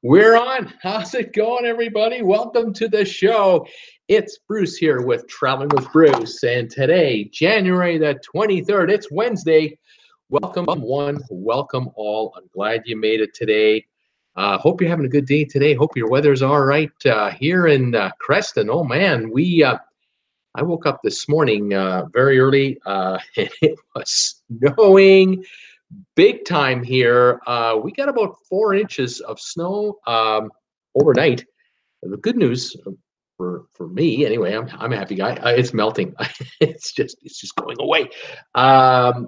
We're on. How's it going, everybody? Welcome to the show. It's Bruce here with Traveling with Bruce, and today, January the 23rd, it's Wednesday. Welcome one, welcome all. I'm glad you made it today. Hope you're having a good day today. Hope your weather's all right here in Creston. Oh man, I woke up this morning very early, and it was snowing big time here. We got about 4 inches of snow overnight. The good news for me, anyway, I'm a happy guy. It's melting. it's just going away.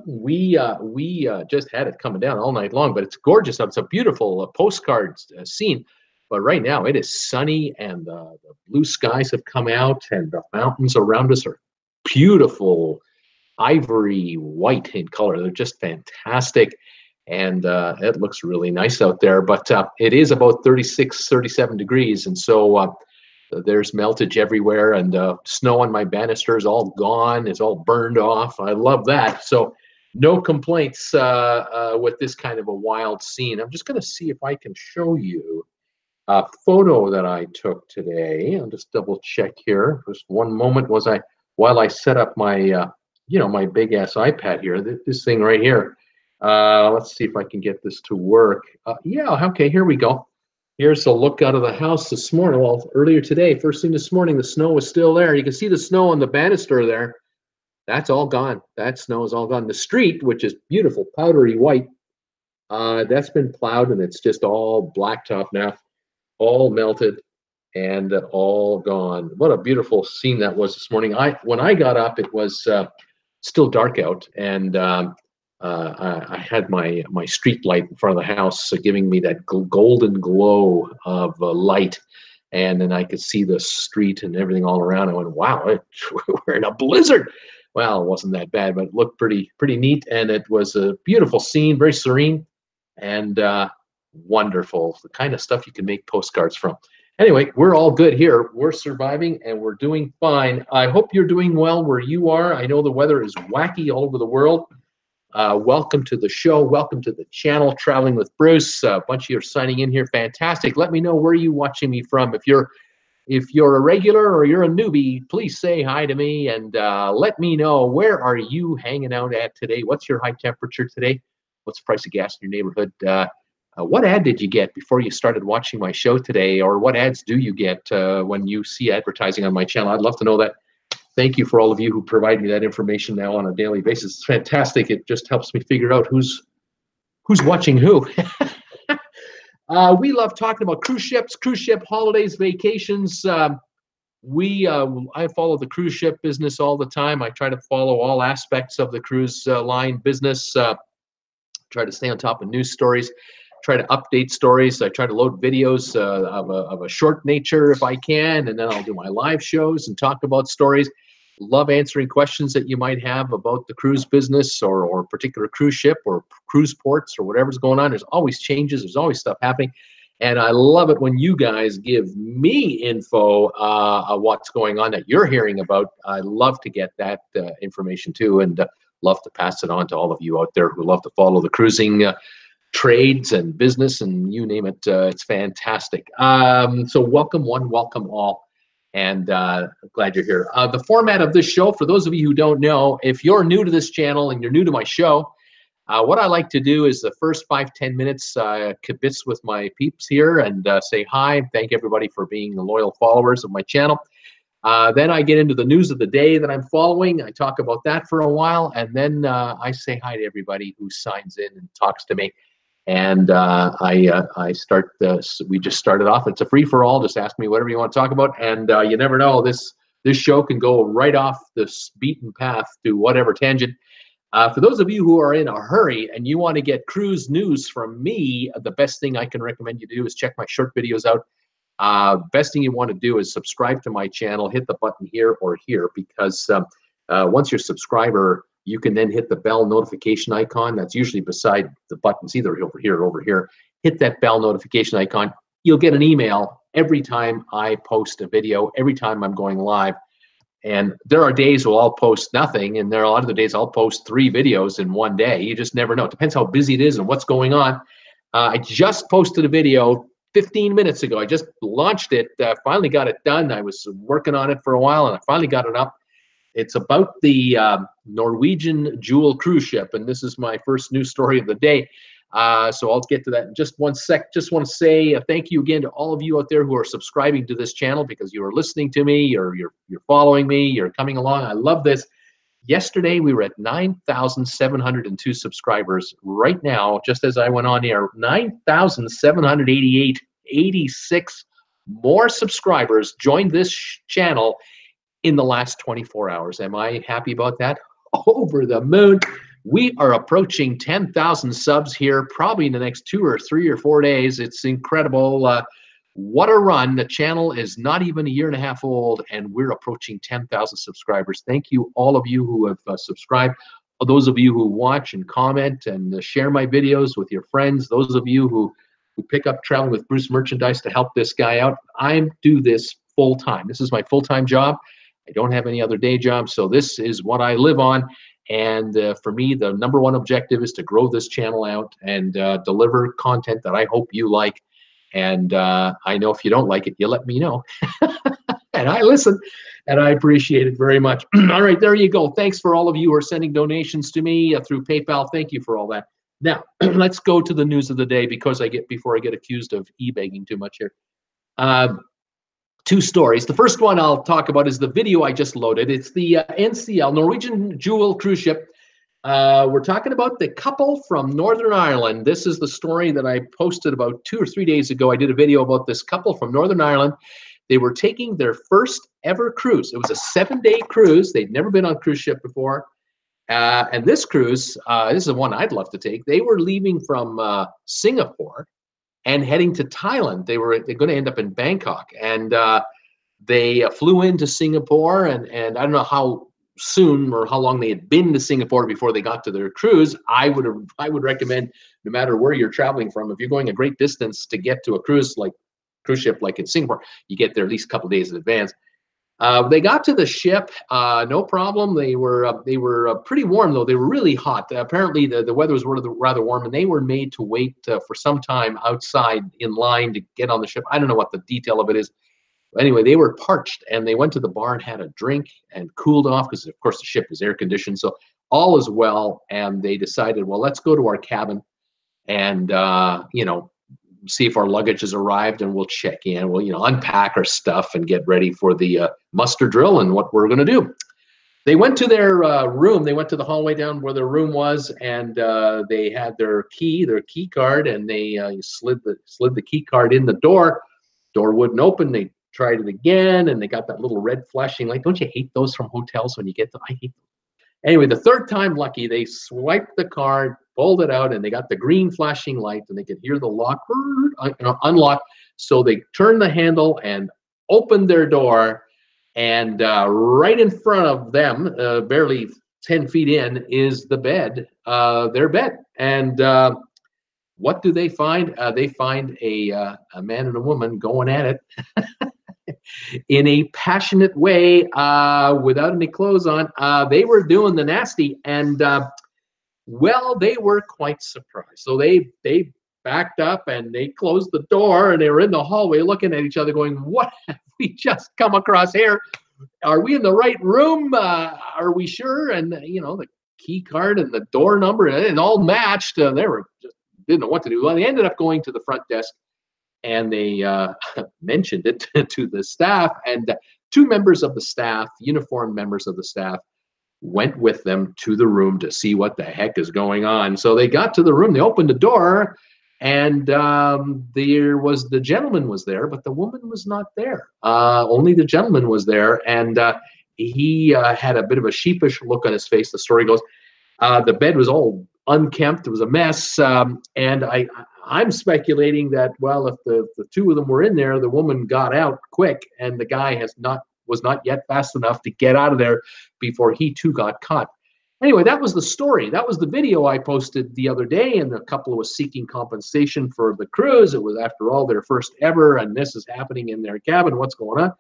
We just had it coming down all night long, but it's gorgeous. It's a beautiful postcard scene. But right now it is sunny, and the blue skies have come out, and the mountains around us are beautiful, ivory white in color. They're just fantastic, and it looks really nice out there. But it is about 36, 37 degrees, and so there's meltage everywhere, and snow on my banister is all gone. It's all burned off. I love that. So no complaints with this kind of a wild scene. I'm just going to see if I can show you a photo that I took today. I'll just double check here. Just one moment while I set up my my big ass iPad here, this thing right here. Let's see if I can get this to work. Yeah, okay, here we go. Here's a look out of the house this morning. Well, earlier today, first thing this morning, the snow was still there. You can see the snow on the banister there. That's all gone. That snow is all gone. The street, which is beautiful, powdery white, that's been plowed, and it's just all blacktop now, all melted and all gone. What a beautiful scene that was this morning. When I got up, it was still dark out, and I had my street light in front of the house giving me that golden glow of light, and then I could see the street and everything all around. I went, wow, we're in a blizzard. Well, it wasn't that bad, but it looked pretty neat, and it was a beautiful scene, very serene, and wonderful. The kind of stuff you can make postcards from. Anyway, we're all good here. We're surviving, and we're doing fine. I hope you're doing well where you are. I know the weather is wacky all over the world. Welcome to the show. Welcome to the channel, Traveling with Bruce. A bunch of you are signing in here. Fantastic. Let me know where you're watching me from. If you're a regular or you're a newbie, please say hi to me, and let me know, where are you hanging out at today? What's your high temperature today? What's the price of gas in your neighborhood? What ad did you get before you started watching my show today? Or what ads do you get when you see advertising on my channel? I'd love to know that. Thank you for all of you who provide me that information now on a daily basis. It's fantastic. It just helps me figure out who's watching who. We love talking about cruise ships, cruise ship holidays, vacations. I follow the cruise ship business all the time. I try to follow all aspects of the cruise line business. Try to stay on top of news stories. Try to update stories. I try to load videos of a short nature if I can, and then I'll do my live shows and talk about stories. Love answering questions that you might have about the cruise business or a particular cruise ship or cruise ports or whatever's going on. There's always changes. There's always stuff happening. And I love it when you guys give me info of what's going on that you're hearing about. I love to get that information too, and love to pass it on to all of you out there who love to follow the cruising trades and business, and you name it. It's fantastic. So welcome one, welcome all, and glad you're here. The format of this show, for those of you who don't know, if you're new to this channel and you're new to my show, what I like to do is the first 5-10 minutes kibitz with my peeps here and say hi, thank everybody for being the loyal followers of my channel. Then I get into the news of the day that I'm following. I talk about that for a while, and then I say hi to everybody who signs in and talks to me. And I start this. We just started off. It's a free for all. Just ask me whatever you want to talk about, and you never know. This show can go right off this beaten path to whatever tangent. For those of you who are in a hurry and you want to get cruise news from me, the best thing I can recommend you do is check my short videos out. Best thing you want to do is subscribe to my channel. Hit the button here or here, because once you're a subscriber, you can then hit the bell notification icon. That's usually beside the buttons, either over here or over here. Hit that bell notification icon. You'll get an email every time I post a video, every time I'm going live. And there are days where I'll post nothing, and there are a lot of the days I'll post 3 videos in one day. You just never know. It depends how busy it is and what's going on. I just posted a video 15 minutes ago. I just launched it, finally got it done. I was working on it for a while, and I finally got it up. It's about the Norwegian Jewel cruise ship, and this is my first news story of the day. So I'll get to that in just one sec. Just want to say thank you again to all of you out there who are subscribing to this channel, because you are listening to me, or you're following me, you're coming along. I love this. Yesterday, we were at 9,702 subscribers. Right now, just as I went on air, 9,788, 86 more subscribers joined this channel in the last 24 hours. Am I happy about that? Over the moon. We are approaching 10,000 subs here, probably in the next 2 or 3 or 4 days. It's incredible. What a run. The channel is not even a year and a half old, and we're approaching 10,000 subscribers. Thank you, all of you who have subscribed. Those of you who watch and comment and share my videos with your friends. Those of you who pick up Traveling with Bruce merchandise to help this guy out. I do this full time. This is my full-time job. I don't have any other day job, so this is what I live on. And for me, the #1 objective is to grow this channel out and deliver content that I hope you like. And I know if you don't like it, you let me know. And I listen, and I appreciate it very much. All right, there you go. Thanks for all of you who are sending donations to me through PayPal. Thank you for all that. Now, let's go to the news of the day, because before I get accused of e-begging too much here. 2 stories. The first one I'll talk about is the video I just loaded. It's the NCL, Norwegian Jewel cruise ship. We're talking about the couple from Northern Ireland. This is the story that I posted about 2 or 3 days ago. I did a video about this couple from Northern Ireland. They were taking their first ever cruise. It was a 7-day cruise. They'd never been on a cruise ship before. And this cruise, this is the one I'd love to take. They were leaving from Singapore and heading to Thailand. They're going to end up in Bangkok. And they flew into Singapore, and I don't know how soon or how long they had been to Singapore before they got to their cruise. I would recommend, no matter where you're traveling from, if you're going a great distance to get to a cruise ship like in Singapore, you get there at least a couple days in advance. They got to the ship, no problem. They were pretty warm, though. They were really hot. Apparently, the weather was rather warm, and they were made to wait for some time outside in line to get on the ship. I don't know what the detail of it is. Anyway, they were parched, and they went to the bar and had a drink and cooled off, because, of course, the ship is air conditioned. So all is well, and they decided, well, let's go to our cabin and, see if our luggage has arrived, and we'll check in. We'll, unpack our stuff and get ready for the muster drill and what we're going to do. They went to their room. They went to the hallway down where their room was, and they had their key card, and they slid the key card in the door. Door wouldn't open. They tried it again, and they got that little red flashing light. Don't you hate those from hotels when you get them? I hate them. Anyway, the third time lucky, they swiped the card, pulled it out, and they got the green flashing light, and they could hear the lock unlock. So they turned the handle and opened their door, and right in front of them, barely 10 feet in, is the bed, their bed. And what do they find? They find a man and a woman going at it in a passionate way, without any clothes on. They were doing the nasty, and well, they were quite surprised. So they backed up, and they closed the door, and they were in the hallway looking at each other going, what have we just come across here? Are we in the right room? Are we sure? And the key card and the door number, and all matched. They were just didn't know what to do. Well, they ended up going to the front desk, and they mentioned it to the staff, and 2 members of the staff, uniformed members of the staff, went with them to the room to see what the heck is going on. So they got to the room, they opened the door, and the gentleman was there, but the woman was not there. Only the gentleman was there, and he had a bit of a sheepish look on his face. The story goes, the bed was all unkempt. It was a mess, and I'm speculating that, well, if the 2 of them were in there, the woman got out quick, and the guy was not yet fast enough to get out of there before he too got caught. Anyway, that was the story. That was the video I posted the other day, and the couple was seeking compensation for the cruise. It was, after all, their first ever, and this is happening in their cabin. What's going on?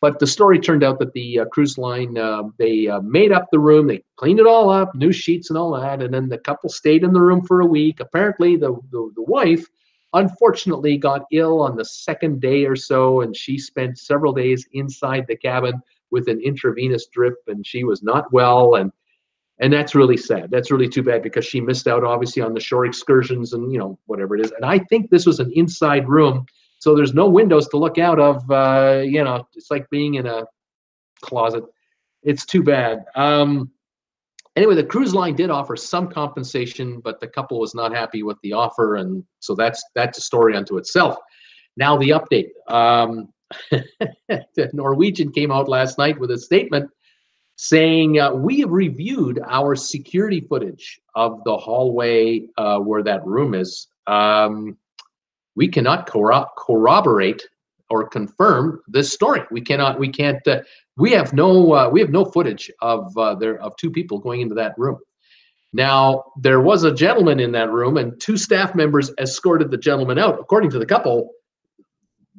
But the story turned out that the cruise line, they made up the room, they cleaned it all up, new sheets and all that, and then the couple stayed in the room for a week. Apparently, the wife unfortunately got ill on the second day or so, and she spent several days inside the cabin with an intravenous drip, and she was not well, and that's really sad. That's really too bad, because she missed out obviously on the shore excursions and, you know, whatever it is. And I think this was an inside room, so there's no windows to look out of. You know, it's like being in a closet. It's too bad. Anyway, the cruise line did offer some compensation, but the couple was not happy with the offer, and so that's a story unto itself. Now the update. The Norwegian came out last night with a statement saying, we have reviewed our security footage of the hallway where that room is. We cannot corroborate or confirm this story. We can't. We have no footage of two people going into that room. Now, there was a gentleman in that room, and 2 staff members escorted the gentleman out. According to the couple,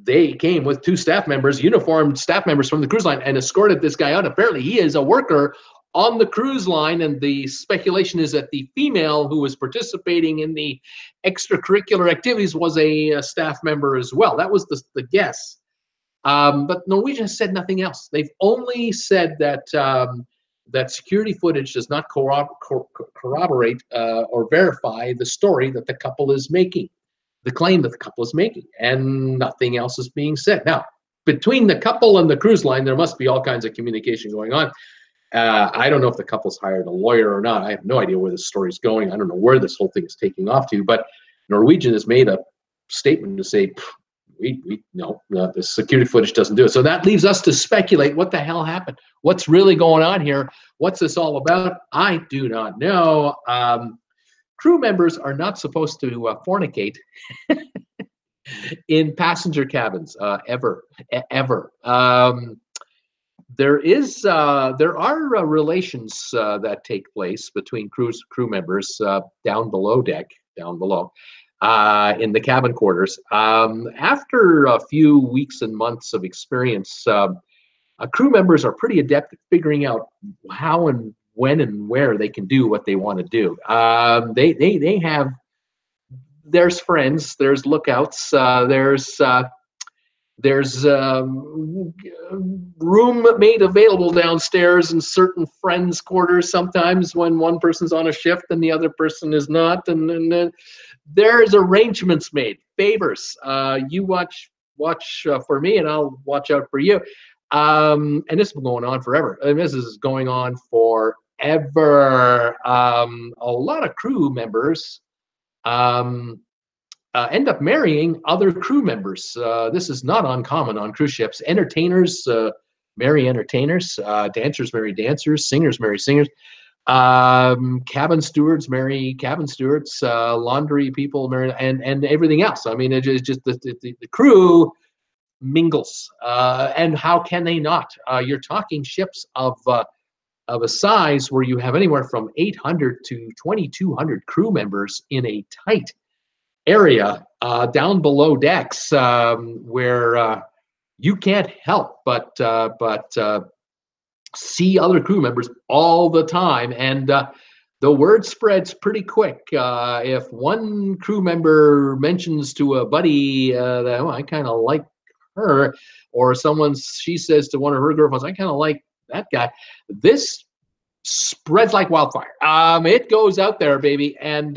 they came with 2 staff members, uniformed staff members from the cruise line, and escorted this guy out. Apparently, he is a worker on the cruise line, and the speculation is that the female who was participating in the extracurricular activities was a staff member as well. That was the guess. But Norwegian has said nothing else. They've only said that that security footage does not corroborate or verify the story that the couple is making, the claim that the couple is making, and nothing else is being said. Now, between the couple and the cruise line, there must be all kinds of communication going on. I don't know if the couple's hired a lawyer or not. I have no idea where this story's going. I don't know where this whole thing is taking off to, but Norwegian has made a statement to say, no, the security footage doesn't do it. So that leaves us to speculate what the hell happened. What's really going on here? What's this all about? I do not know. Crew members are not supposed to fornicate in passenger cabins ever. There are relations that take place between crew members down below deck, in the cabin quarters. After a few weeks and months of experience, crew members are pretty adept at figuring out how and when and where they can do what they want to do. They have, there's friends, there's lookouts, there's room made available downstairs in certain friends' quarters sometimes when one person's on a shift and the other person is not, and there's arrangements made, favors. You watch for me, and I'll watch out for you. And this has been going on forever. And this is going on forever. A lot of crew members end up marrying other crew members. This is not uncommon on cruise ships. Entertainers marry entertainers, dancers marry dancers, singers marry singers, cabin stewards marry cabin stewards, laundry people marry, and everything else. I mean, it's just the crew mingles, and how can they not? You're talking ships of a size where you have anywhere from 800 to 2,200 crew members in a tight area down below decks, where you can't help but see other crew members all the time, and the word spreads pretty quick. If one crew member mentions to a buddy that, oh, I kind of like her, or she says to one of her girlfriends, I kind of like that guy, this spreads like wildfire. It goes out there, baby. And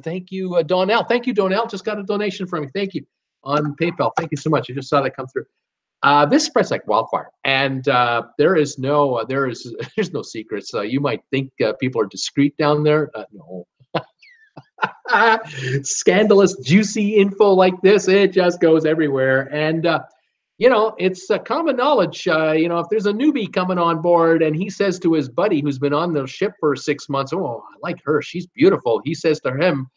thank you, Donnell. Thank you, Donnell. Just got a donation from me. Thank you on PayPal. Thank you so much. I just saw that come through. This spreads like wildfire, and there's no secrets. You might think people are discreet down there. No. Scandalous, juicy info like this, it just goes everywhere. And it's common knowledge. If there's a newbie coming on board and he says to his buddy who's been on the ship for 6 months, oh, I like her, she's beautiful. He says to him,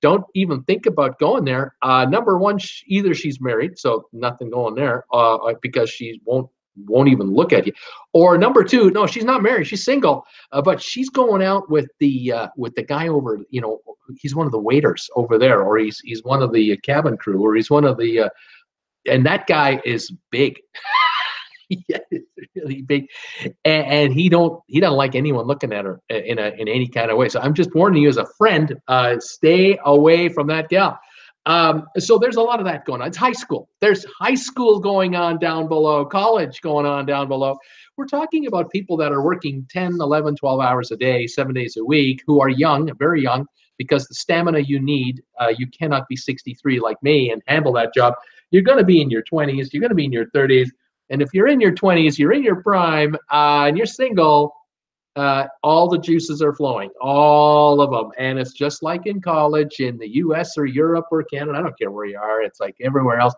don't even think about going there. Number one, either she's married, so nothing going there, because she won't even look at you. Or number two, no, she's not married, she's single, but she's going out with the guy over, he's one of the waiters over there, or he's one of the cabin crew, or he's one of the and that guy is big. Yeah, it's really big, and he doesn't like anyone looking at her in any kind of way. So I'm just warning you as a friend, stay away from that gal. So there's a lot of that going on. It's high school. There's high school going on down below, college going on down below. We're talking about people that are working 10, 11, 12 hours a day, 7 days a week, who are young, very young, because the stamina you need, you cannot be 63 like me and handle that job. You're going to be in your 20s. You're going to be in your 30s. And if you're in your 20s, you're in your prime, and you're single, all the juices are flowing, all of them. And it's just like in college in the US or Europe or Canada. I don't care where you are. It's like everywhere else.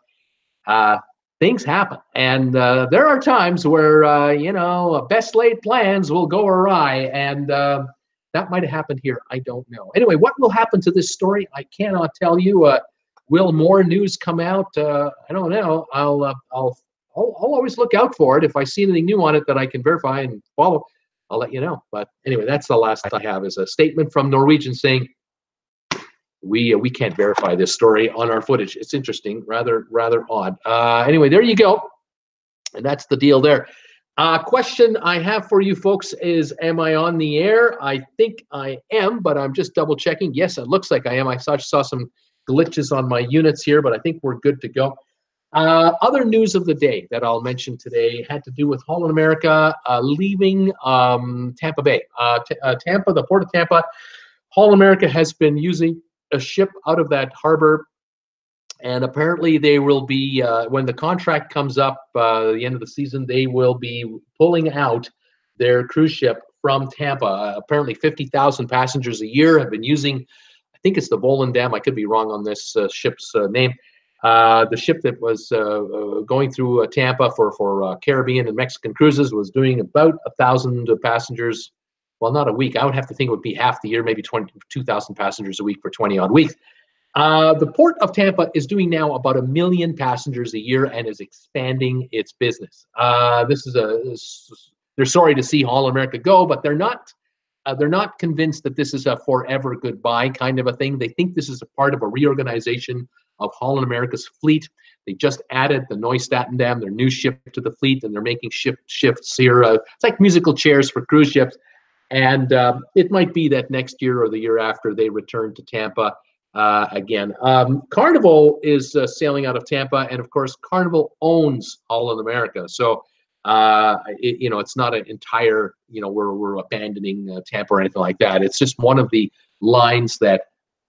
Things happen. And there are times where, you know, best laid plans will go awry. And that might have happened here. I don't know. Anyway, what will happen to this story? I cannot tell you. Will more news come out? I don't know. I'll always look out for it. If I see anything new on it that I can verify and follow, I'll let you know. But anyway, that's the last I have, is a statement from Norwegian saying we can't verify this story on our footage. It's interesting, rather odd. Anyway, there you go, and that's the deal there. Question I have for you folks is, am I on the air? I think I am, but I'm just double checking. Yes, it looks like I am. I saw some glitches on my units here, but I think we're good to go. Other news of the day that I'll mention today had to do with Holland America leaving Tampa Bay. Tampa, the port of Tampa, Holland America has been using a ship out of that harbor, and apparently they will be, when the contract comes up the end of the season, they will be pulling out their cruise ship from Tampa. Apparently 50,000 passengers a year have been using, I think it's the Volendam, I could be wrong on this ship's name. The ship that was going through Tampa for Caribbean and Mexican cruises was doing about 1,000 passengers. Well, not a week. I would have to think it would be half the year, maybe 22,000 passengers a week for 20-odd weeks. The port of Tampa is doing now about 1 million passengers a year and is expanding its business. They're sorry to see Holland America go, but they're not convinced that this is a forever goodbye kind of a thing. They think this is a part of a reorganization of Holland America's fleet. They just added the Neustadt Dam, their new ship, to the fleet, and they're making shifts here. It's like musical chairs for cruise ships. And it might be that next year or the year after they return to Tampa again. Carnival is sailing out of Tampa, and of course, Carnival owns Holland America. So, you know, it's not an entire, you know, we're abandoning Tampa or anything like that. It's just one of the lines that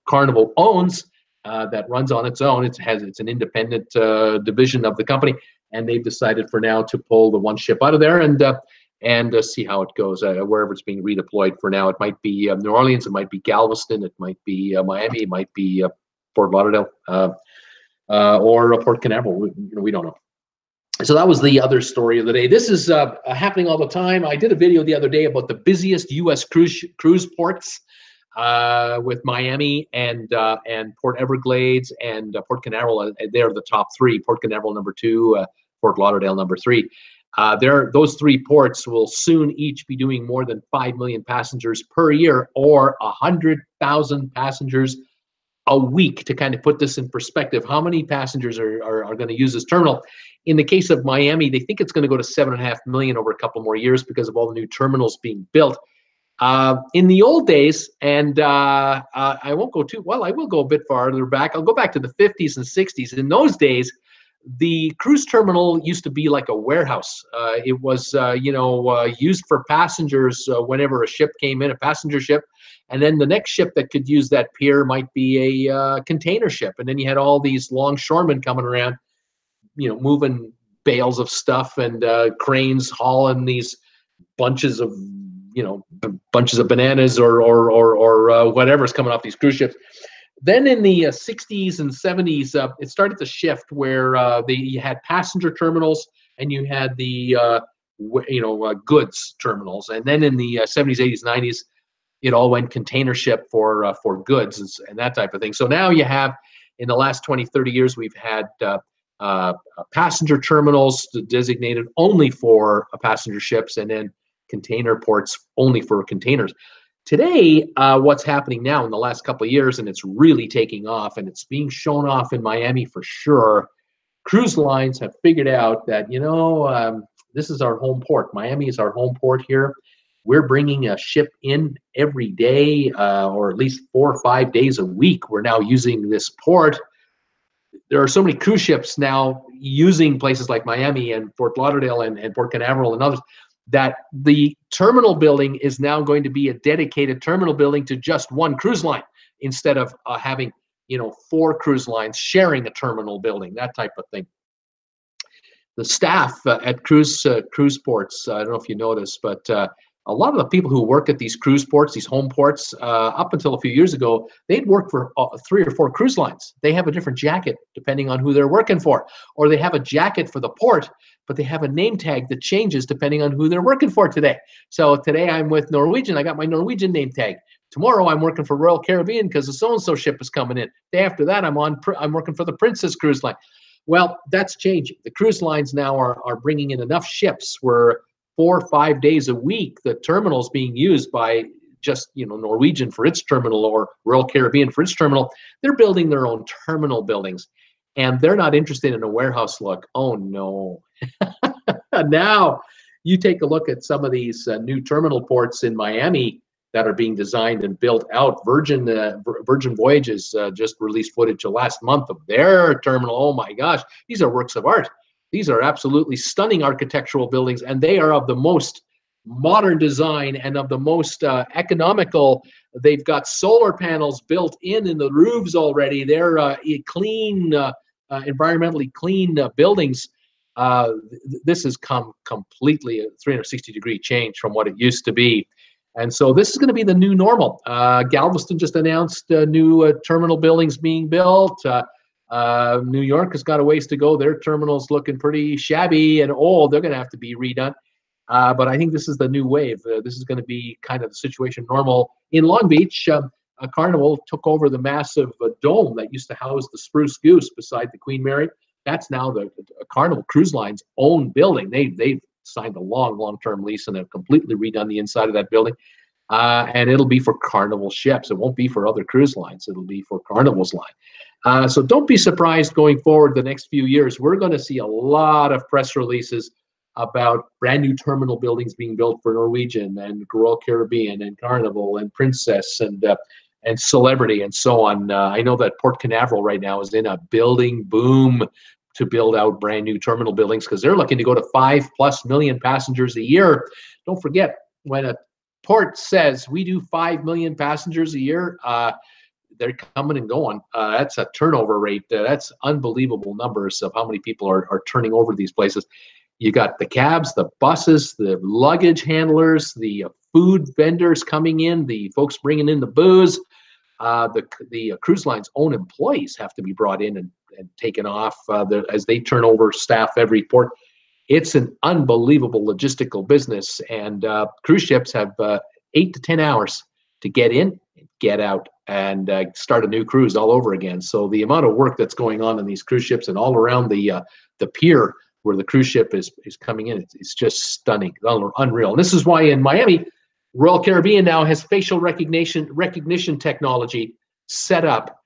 Carnival owns that runs on its own. It's an independent division of the company, and they've decided for now to pull the one ship out of there and see how it goes wherever it's being redeployed for now. It might be New Orleans, it might be Galveston, it might be Miami, it might be Fort Lauderdale or Port Canaveral. We don't know. So that was the other story of the day. This is happening all the time. I did a video the other day about the busiest U.S. cruise ports with Miami and Port Everglades and Port Canaveral. They're the top three. Port Canaveral number 2, Fort Lauderdale number 3. Those 3 ports will soon each be doing more than 5 million passengers per year, or 100,000 passengers a week. To kind of put this in perspective, how many passengers are going to use this terminal? In the case of Miami, they think it's going to go to 7.5 million over a couple more years because of all the new terminals being built. In the old days, and I won't go too well, I will go a bit farther back. I'll go back to the 50s and 60s. In those days, the cruise terminal used to be like a warehouse. It was, used for passengers whenever a ship came in, a passenger ship. And then the next ship that could use that pier might be a container ship. And then you had all these longshoremen coming around, you know, moving bales of stuff, and cranes hauling these bunches of bananas or whatever's coming off these cruise ships. Then in the 60s and 70s, it started to shift where you had passenger terminals and you had the goods terminals. And then in the 70s, 80s, 90s, it all went container ship for goods and that type of thing. So now you have, in the last 20, 30 years, we've had passenger terminals designated only for passenger ships, and then container ports only for containers. Today, what's happening now in the last couple of years, and it's really taking off, and it's being shown off in Miami for sure, cruise lines have figured out that, this is our home port. Miami is our home port here. We're bringing a ship in every day, or at least 4 or 5 days a week. We're now using this port. there are so many cruise ships now using places like Miami and Fort Lauderdale and Port Canaveral and others, that the terminal building is now going to be a dedicated terminal building to just one cruise line, instead of having, 4 cruise lines sharing a terminal building, that type of thing. The staff at cruise ports, I don't know if you noticed, but a lot of the people who work at these cruise ports, these home ports, up until a few years ago, they'd work for 3 or 4 cruise lines. They have a different jacket depending on who they're working for, or they have a jacket for the port, but they have a name tag that changes depending on who they're working for today. So today I'm with Norwegian. I got my Norwegian name tag. Tomorrow I'm working for Royal Caribbean because the so-and-so ship is coming in. Day after that I'm working for the Princess Cruise Line. Well, that's changing. The cruise lines now are bringing in enough ships where 4 or 5 days a week, the terminal's being used by just, Norwegian for its terminal or Royal Caribbean for its terminal. They're building their own terminal buildings, and they're not interested in a warehouse look. Oh, no. Now, you take a look at some of these new terminal ports in Miami that are being designed and built out. Virgin Voyages just released footage last month of their terminal. Oh, my gosh. These are works of art. These are absolutely stunning architectural buildings, and they are of the most modern design and of the most economical. They've got solar panels built in the roofs already. They're clean, environmentally clean buildings. This has come completely a 360-degree change from what it used to be. And so this is going to be the new normal. Galveston just announced new terminal buildings being built. New York has got a ways to go. Their terminal's looking pretty shabby and old. They're going to have to be redone. But I think this is the new wave. This is going to be kind of the situation normal. In Long Beach, Carnival took over the massive dome that used to house the Spruce Goose beside the Queen Mary. That's now the Carnival Cruise Line's own building. They've signed a long-term lease and have completely redone the inside of that building. And it'll be for Carnival ships. It won't be for other cruise lines. It'll be for Carnival's line. So don't be surprised going forward the next few years. We're going to see a lot of press releases about brand new terminal buildings being built for Norwegian and Royal Caribbean and Carnival and Princess and Celebrity and so on. I know that Port Canaveral right now is in a building boom to build out brand new terminal buildings because they're looking to go to 5+ million passengers a year. Don't forget, when a port says we do 5 million passengers a year, they're coming and going. That's a turnover rate. That's unbelievable numbers of how many people are turning over these places. You got the cabs, the buses, the luggage handlers, the food vendors coming in, the folks bringing in the booze. The cruise line's own employees have to be brought in and taken off as they turn over staff every port. It's an unbelievable logistical business, and cruise ships have 8 to 10 hours to get in, get out, and start a new cruise all over again. So the amount of work that's going on in these cruise ships and all around the pier where the cruise ship is coming in, it's just stunning, unreal. And this is why in Miami, Royal Caribbean now has facial recognition technology set up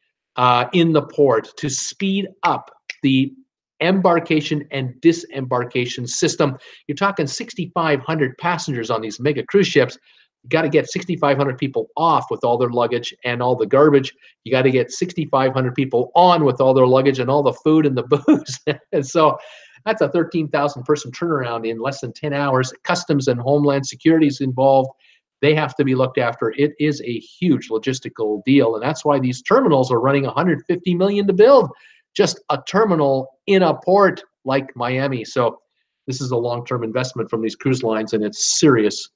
in the port to speed up the embarkation and disembarkation system. You're talking 6,500 passengers on these mega cruise ships. You got to get 6,500 people off with all their luggage and all the garbage. You got to get 6,500 people on with all their luggage and all the food and the booze. And so that's a 13,000 person turnaround in less than 10 hours. Customs and Homeland Security is involved. They have to be looked after. It is a huge logistical deal, and that's why these terminals are running $150 million to build just a terminal in a port like Miami. So this is a long-term investment from these cruise lines, and it's serious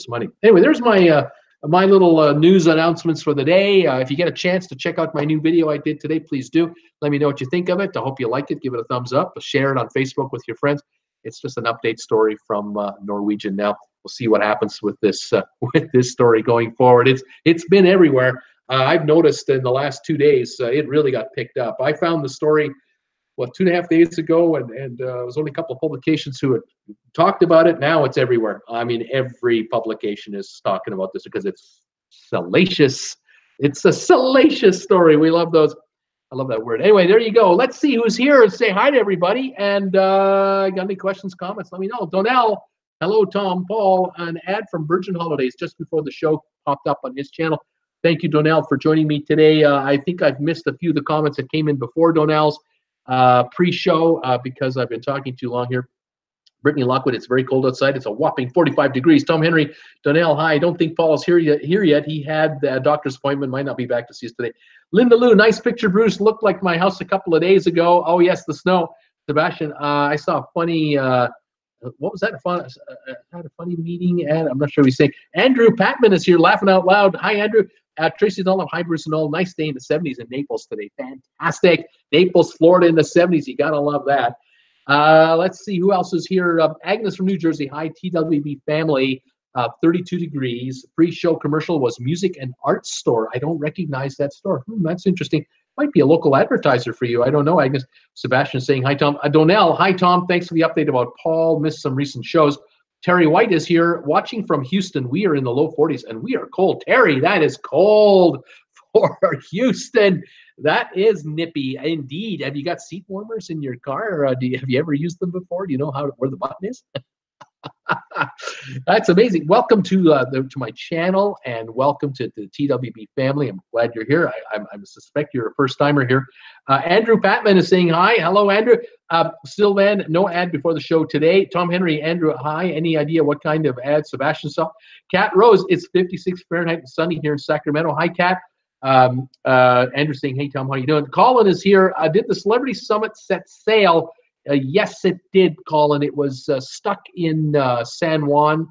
money. Anyway, there's my my little news announcements for the day. If you get a chance to check out my new video I did today, please do. Let me know what you think of it. I hope you like it. Give it a thumbs up. Share it on Facebook with your friends. It's just an update story from Norwegian now. We'll see what happens with this story going forward. It's been everywhere. I've noticed in the last 2 days, it really got picked up. I found the story, 2.5 days ago, and there was only a couple of publications who had talked about it. Now it's everywhere. I mean, every publication is talking about this because it's salacious. It's a salacious story. We love those. I love that word. Anyway, there you go. Let's see who's here and say hi to everybody. And got any questions, comments, let me know. Donnell, hello, Tom, Paul, an ad from Virgin Holidays just before the show popped up on his channel. Thank you, Donnell, for joining me today. I think I've missed a few of the comments that came in before Donnell's. pre-show because I've been talking too long here. Brittany Lockwood, it's very cold outside. It's a whopping 45 degrees. Tom Henry, Donnell, hi. I don't think Paul's here yet. He had the doctor's appointment. Might not be back to see us today. Linda Lou, nice picture, Bruce. Looked like my house a couple of days ago. Oh, yes, the snow. Sebastian, I saw a funny, what was that? Had a funny meeting, and I'm not sure what he's saying. Andrew Patman is here laughing out loud. Hi, Andrew. Tracy Dolan, hi, Bruce and all. Nice day in the 70s in Naples today. Fantastic. Naples, Florida in the 70s. You got to love that. Let's see who else is here. Agnes from New Jersey. Hi, TWB family. 32 degrees. Pre-show commercial was music and art store. I don't recognize that store. That's interesting. Might be a local advertiser for you. I don't know, Agnes. Sebastian saying hi, Tom. Donnell, hi, Tom. Thanks for the update about Paul. Missed some recent shows. Terry White is here watching from Houston. We are in the low 40s and we are cold. Terry, that is cold for Houston. That is nippy indeed. Have you got seat warmers in your car? Or have you ever used them before? Do you know where the button is? That's amazing. Welcome to my channel and welcome to the TWB family. I'm glad you're here. I suspect you're a first timer here. Andrew Patman is saying hi. Hello, Andrew. Sylvan, no ad before the show today. Tom Henry, Andrew, hi. Any idea what kind of ad Sebastian saw? Kat Rose, it's 56 Fahrenheit and sunny here in Sacramento. Hi, Kat. Andrew saying, hey, Tom, how you doing? Colin is here. Did the Celebrity Summit set sail? Yes, it did, Colin. It was stuck in San Juan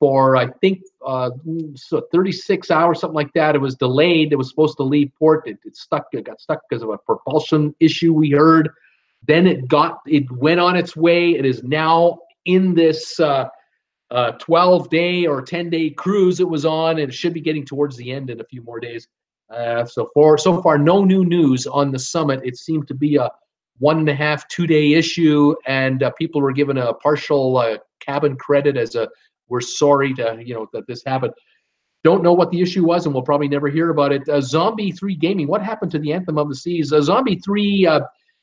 for, I think, 36 hours, something like that. It was delayed. It was supposed to leave port. It got stuck because of a propulsion issue we heard. Then it went on its way. It is now in this 12-day or 10-day cruise it was on, and it should be getting towards the end in a few more days. So far, no new news on the summit. It seemed to be a 1.5, 2-day issue, and people were given a partial cabin credit as we're sorry that this happened. Don't know what the issue was, and we'll probably never hear about it. Zombie 3 Gaming, what happened to the Anthem of the Seas? Zombie 3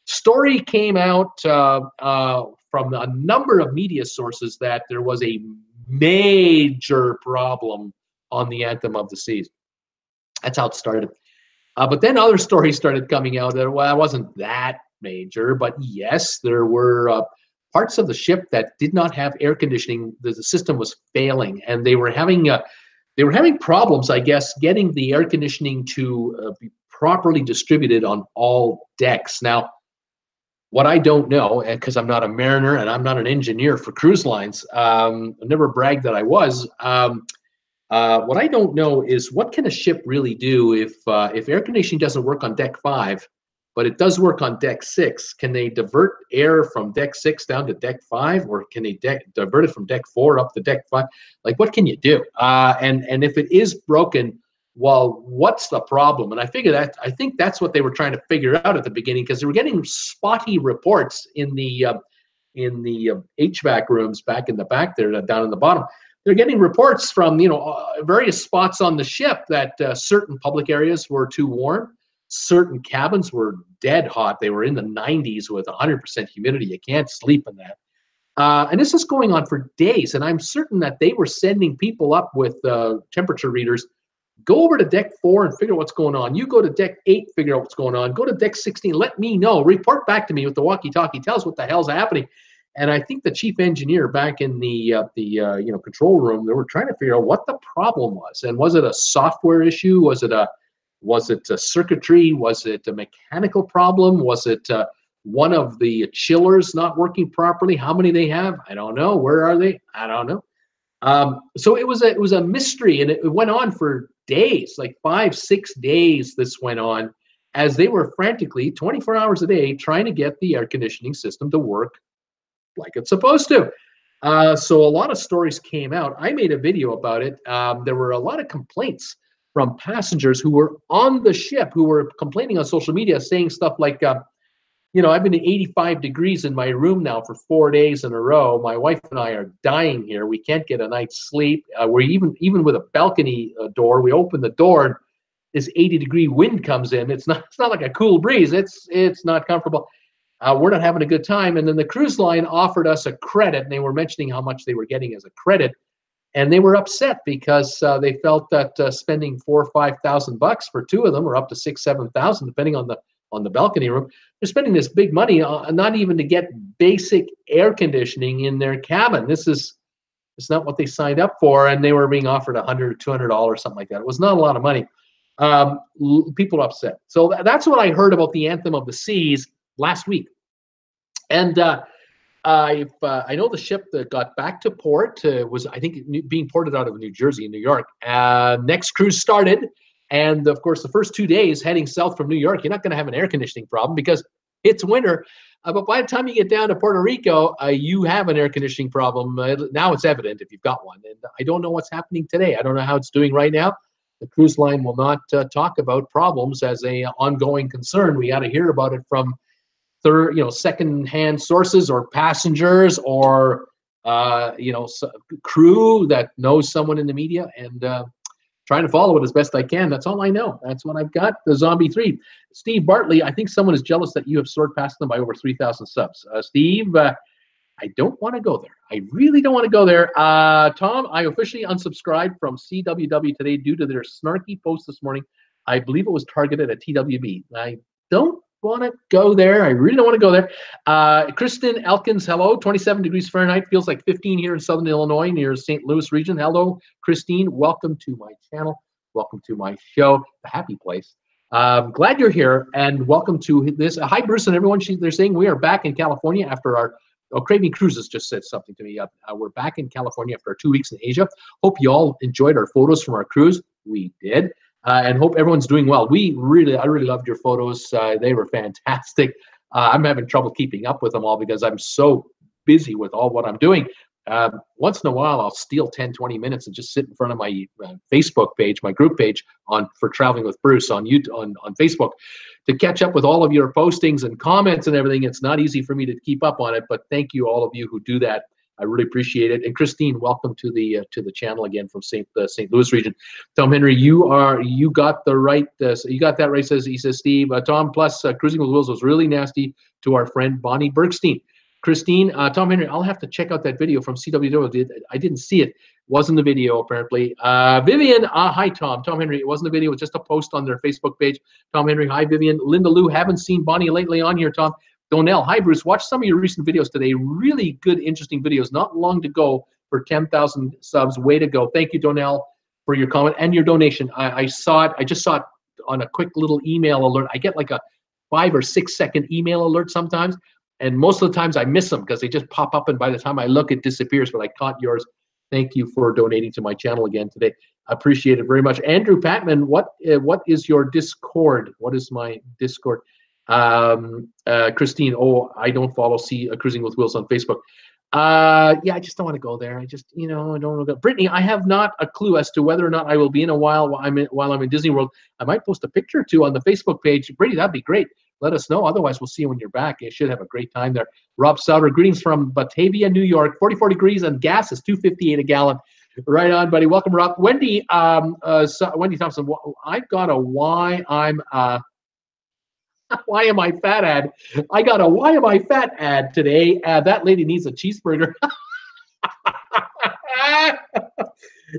story came out from a number of media sources that there was a major problem on the Anthem of the Seas. That's how it started. But then other stories started coming out that, well, it wasn't that major, but yes, there were parts of the ship that did not have air conditioning. The system was failing, and they were having problems, I guess, getting the air conditioning to be properly distributed on all decks. Now, what I don't know, because I'm not a mariner and I'm not an engineer for cruise lines, I never bragged that I was. What I don't know is what can a ship really do if air conditioning doesn't work on deck 5, but it does work on deck 6? Can they divert air from deck 6 down to deck 5, or can they divert it from deck 4 up to deck 5? Like, what can you do? And if it is broken, well, what's the problem? And I think that's what they were trying to figure out at the beginning, because they were getting spotty reports in the HVAC rooms back in the back there, down in the bottom. They're getting reports from various spots on the ship that certain public areas were too warm, certain cabins were dead hot. They were in the 90s with 100% humidity. You can't sleep in that. And this is going on for days. And I'm certain that they were sending people up with temperature readers. Go over to deck 4 and figure out what's going on. You go to deck 8, figure out what's going on. Go to deck 16. Let me know. Report back to me with the walkie-talkie. Tell us what the hell's happening. And I think the chief engineer back in the control room, they were trying to figure out what the problem was. And was it a software issue? Was it a circuitry? Was it a mechanical problem? Was it one of the chillers not working properly? How many they have? I don't know. Where are they? I don't know. So it was a mystery, and it went on for days, like 5-6 days. This went on as they were frantically 24 hours a day trying to get the air conditioning system to work like it's supposed to. So a lot of stories came out. I made a video about it. There were a lot of complaints from passengers who were on the ship who were complaining on social media, saying stuff like, I've been in 85 degrees in my room now for 4 days in a row. My wife and I are dying here. We can't get a night's sleep. We're even with a balcony door, we open the door and this 80-degree wind comes in. It's not like a cool breeze. It's not comfortable. We're not having a good time. And then the cruise line offered us a credit, and they were mentioning how much they were getting as a credit. And they were upset because they felt that spending $4,000 or $5,000 for 2 of them, or up to $6,000, $7,000, depending on the on the balcony room. They're spending this big money not even to get basic air conditioning in their cabin. It's not what they signed up for, and they were being offered $100, $200, something like that. It was not a lot of money. People are upset. So that's what I heard about the Anthem of the Seas last week. And I know the ship that got back to port was, I think, being ported out of New Jersey and New York. Next cruise started, and of course, the first 2 days heading south from New York, you're not going to have an air conditioning problem because it's winter. But by the time you get down to Puerto Rico, you have an air conditioning problem. Now it's evident if you've got one. And I don't know what's happening today. I don't know how it's doing right now. The cruise line will not talk about problems as a ongoing concern. We got to hear about it from second-hand sources or passengers or crew that knows someone in the media, and trying to follow it as best I can. That's all I know. That's what I've got. The Zombie 3. Steve Bartley, I think someone is jealous that you have soared past them by over 3,000 subs. Steve, I don't want to go there. I really don't want to go there. Tom, I officially unsubscribed from CWW today due to their snarky post this morning. I believe it was targeted at TWB. I don't want to go there. I really don't want to go there. Kristen Elkins, hello. 27 degrees Fahrenheit. Feels like 15 here in Southern Illinois near St. Louis region. Hello, Christine. Welcome to my channel. Welcome to my show, The Happy Place. Glad you're here, and welcome to this. Hi, Bruce and everyone. They're saying we are back in California after our Craving Cruises just said something to me. We're back in California after our 2 weeks in Asia. Hope you all enjoyed our photos from our cruise. We did. And hope everyone's doing well. I really loved your photos. They were fantastic. I'm having trouble keeping up with them all because I'm so busy with all what I'm doing. Once in a while, I'll steal 10, 20 minutes and just sit in front of my Facebook page, my group page for Traveling with Bruce on YouTube, on Facebook, to catch up with all of your postings and comments and everything. It's not easy for me to keep up on it, but thank you, all of you who do that. I really appreciate it. And Christine, welcome to the channel again from St. Louis region. Tom Henry, you got the right. You got that right. He says Steve. Tom, plus Cruising with Wills was really nasty to our friend Bonnie Bergstein. Christine, Tom Henry, I'll have to check out that video from CWW. I didn't see it. Wasn't the video apparently. Vivian, hi Tom. Tom Henry, it wasn't a video. It was just a post on their Facebook page. Tom Henry, hi Vivian. Linda Lou, haven't seen Bonnie lately on here. Tom. Donnell, hi Bruce, watch some of your recent videos today. Really good, interesting videos. Not long to go for 10,000 subs. Way to go. Thank you, Donnell, for your comment and your donation. I saw it. I just saw it on a quick little email alert. I get like a 5 or 6 second email alert sometimes, and most of the times I miss them because they just pop up, and by the time I look, it disappears, but I caught yours. Thank you for donating to my channel again today. I appreciate it very much. Andrew Patman, what is your Discord? What is my Discord? Christine, I don't follow Cruising with Wills on Facebook. Yeah, I just don't want to go there. I just, I don't want to go. Brittany, I have not a clue as to whether or not I will be in a while I'm in Disney World. I might post a picture or two on the Facebook page. Brittany, that'd be great. Let us know. Otherwise, we'll see you when you're back. You should have a great time there. Rob Souter, greetings from Batavia, New York. 44 degrees and gas is $2.58 a gallon. Right on, buddy. Welcome, Rob. Wendy, Wendy Thompson. I've got a why am I fat ad? I got a why am I fat ad today. That lady needs a cheeseburger.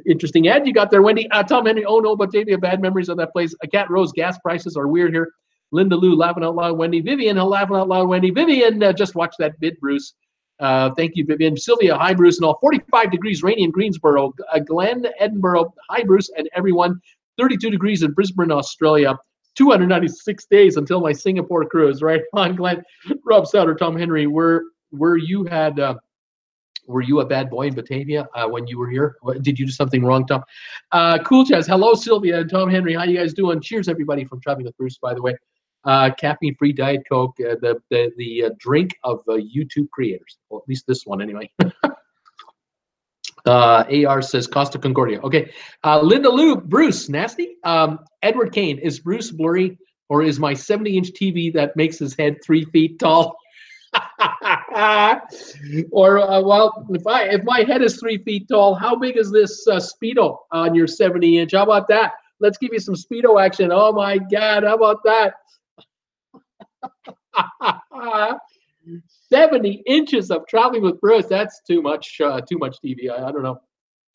Interesting ad you got there, Wendy. Tom Henry, oh no, Batavia, bad memories of that place. Cat Rose, gas prices are weird here. Linda Lou, laughing out loud, Wendy. Vivian, laughing out loud, Wendy. Vivian, just watch that vid, Bruce. Thank you, Vivian. Sylvia, hi, Bruce, and all. 45 degrees, rainy in Greensboro. Glenn, Edinburgh, hi, Bruce, and everyone. 32 degrees in Brisbane, Australia. 296 days until my Singapore cruise. Right on, Glenn. Rob Souter, Tom Henry, were you a bad boy in Batavia when you were here? Did you do something wrong, Tom? Cool Jazz. Hello, Sylvia and Tom Henry. How you guys doing? Cheers, everybody, from Traveling with Bruce, by the way. Caffeine-free Diet Coke, the drink of YouTube creators. Well, at least this one, anyway. AR says Costa Concordia. Okay. Linda Lou, Bruce, nasty. Edward Kane, is Bruce blurry, or is my 70-inch TV that makes his head 3 feet tall? Or well, if my head is 3 feet tall, how big is this Speedo on your 70-inch? How about that? Let's give you some Speedo action. Oh my God, how about that? 70 inches of Traveling with Bruce. That's too much TV. I don't know.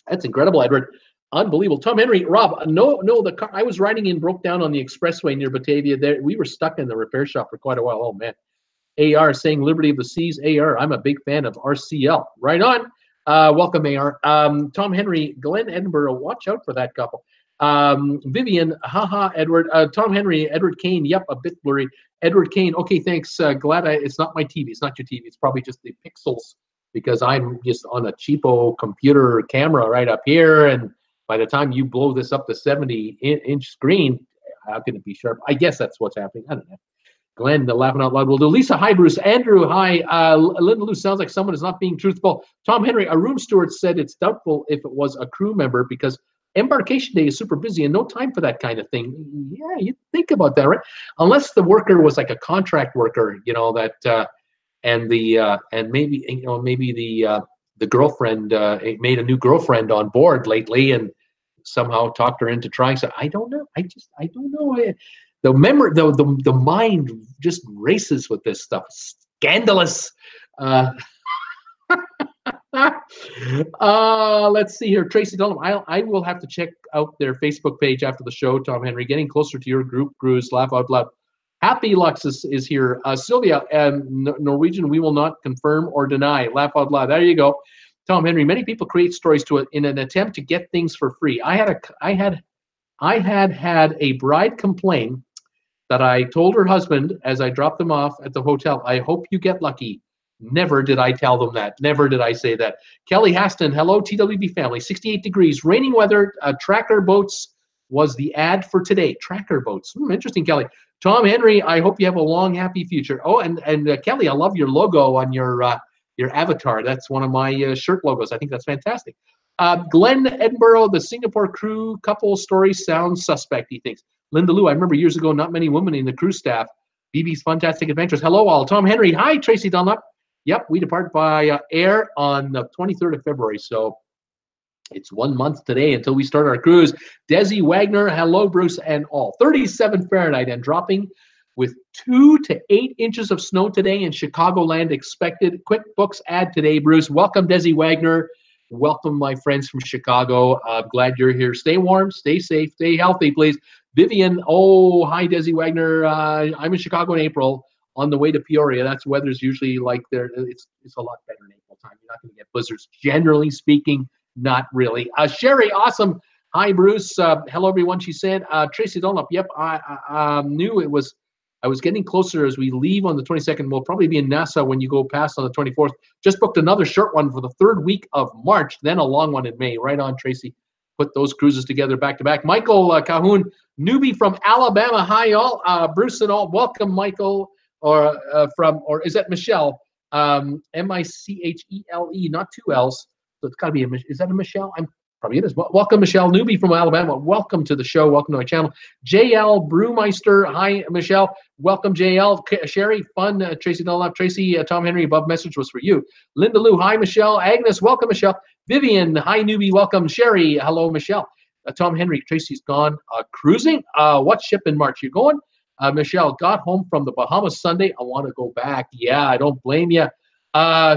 That's incredible, Edward. Unbelievable. Tom Henry, Rob, no, the car I was riding in broke down on the expressway near Batavia. There, we were stuck in the repair shop for quite a while. Oh, man. AR saying Liberty of the Seas. AR, I'm a big fan of RCL. Right on. Welcome, AR. Tom Henry, Glenn Edinburgh, watch out for that couple. Vivian, haha, Edward. Tom Henry, Edward Kane, yep, a bit blurry. Edward Kane, okay, thanks. It's not my TV. It's not your TV. It's probably just the pixels because I'm just on a cheapo computer camera right up here. And by the time you blow this up to 70-inch screen, how can it be sharp? I guess that's what's happening. I don't know. Glenn, the laughing out loud will do. Lisa, hi, Bruce. Andrew, hi. Linda Lou, sounds like someone is not being truthful. Tom Henry, a room steward said it's doubtful if it was a crew member because embarkation day is super busy and no time for that kind of thing. Yeah, you think about that, right? Unless the worker was like a contract worker, you know, that and maybe the girlfriend made a new girlfriend on board lately and somehow talked her into trying. So I don't know. I don't know. The mind just races with this stuff. Scandalous. Let's see here. Tracy Dunham. I will have to check out their Facebook page after the show, Tom Henry. Getting closer to your group, Bruce. Laugh out loud. Happy Lux is here. Sylvia, Norwegian, we will not confirm or deny. Laugh out loud. There you go. Tom Henry. Many people create stories in an attempt to get things for free. I had a bride complain that I told her husband as I dropped them off at the hotel, I hope you get lucky. Never did I tell them that. Never did I say that. Kelly Haston, hello, TWB family. 68 degrees, raining weather, tracker boats was the ad for today. Tracker boats. Interesting, Kelly. Tom Henry, I hope you have a long, happy future. Oh, and Kelly, I love your logo on your avatar. That's one of my shirt logos. I think that's fantastic. Glenn Edinburgh, the Singapore crew couple story sounds suspect, he thinks. Linda Lou, I remember years ago, not many women in the crew staff. BB's Fantastic Adventures. Hello, all. Tom Henry. Hi, Tracy Dunlop. Yep, we depart by air on the 23rd of February. So it's 1 month today until we start our cruise. Desi Wagner. Hello, Bruce and all. 37 Fahrenheit and dropping with 2 to 8 inches of snow today in Chicagoland expected. Quick books ad today, Bruce. Welcome, Desi Wagner. Welcome, my friends from Chicago. Glad you're here. Stay warm, stay safe, stay healthy, please. Vivian, oh, hi, Desi Wagner. I'm in Chicago in April on the way to Peoria. That's weather's usually like there. It's a lot better in April time. You're not going to get blizzards. Generally speaking, not really. Sherry, awesome. Hi, Bruce. Hello, everyone, she said. Tracy Dunlop, yep, I knew it was. I was getting closer as we leave on the 22nd. We'll probably be in Nassau when you go past on the 24th. Just booked another short one for the 3rd week of March, then a long one in May. Right on, Tracy. Put those cruises together back to back. Michael Cahoon, newbie from Alabama. Hi, y'all. Bruce and all. Welcome, Michael. Or is that Michelle? Michele, not 2 L's. So it's got to be is that a Michelle? Probably it is. Welcome, Michelle, newbie from Alabama. Welcome to the show. Welcome to my channel. JL Brewmeister. Hi, Michelle. Welcome, JL. Sherry, fun. Tracy Dunlop. Tracy, Tom Henry, above message was for you. Linda Lou. Hi, Michelle. Agnes, welcome, Michelle. Vivian, hi, newbie. Welcome. Sherry, hello, Michelle. Tom Henry, Tracy's gone cruising. What ship in March you going? Michelle, got home from the Bahamas Sunday. I want to go back. Yeah, I don't blame you.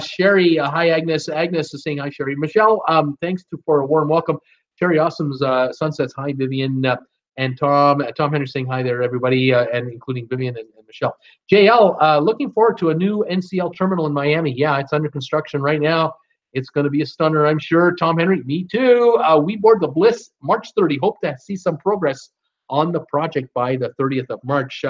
Sherry, hi, Agnes. Agnes is saying hi, Sherry. Michelle, thanks for a warm welcome. Sherry Awesome's Sunsets, hi, Vivian. And Tom Henry saying hi there, everybody, and including Vivian and Michelle. JL, looking forward to a new NCL terminal in Miami. Yeah, it's under construction right now. It's going to be a stunner, I'm sure. Tom Henry, me too. We board the Bliss March 30. Hope to see some progress on the project by the 30th of March.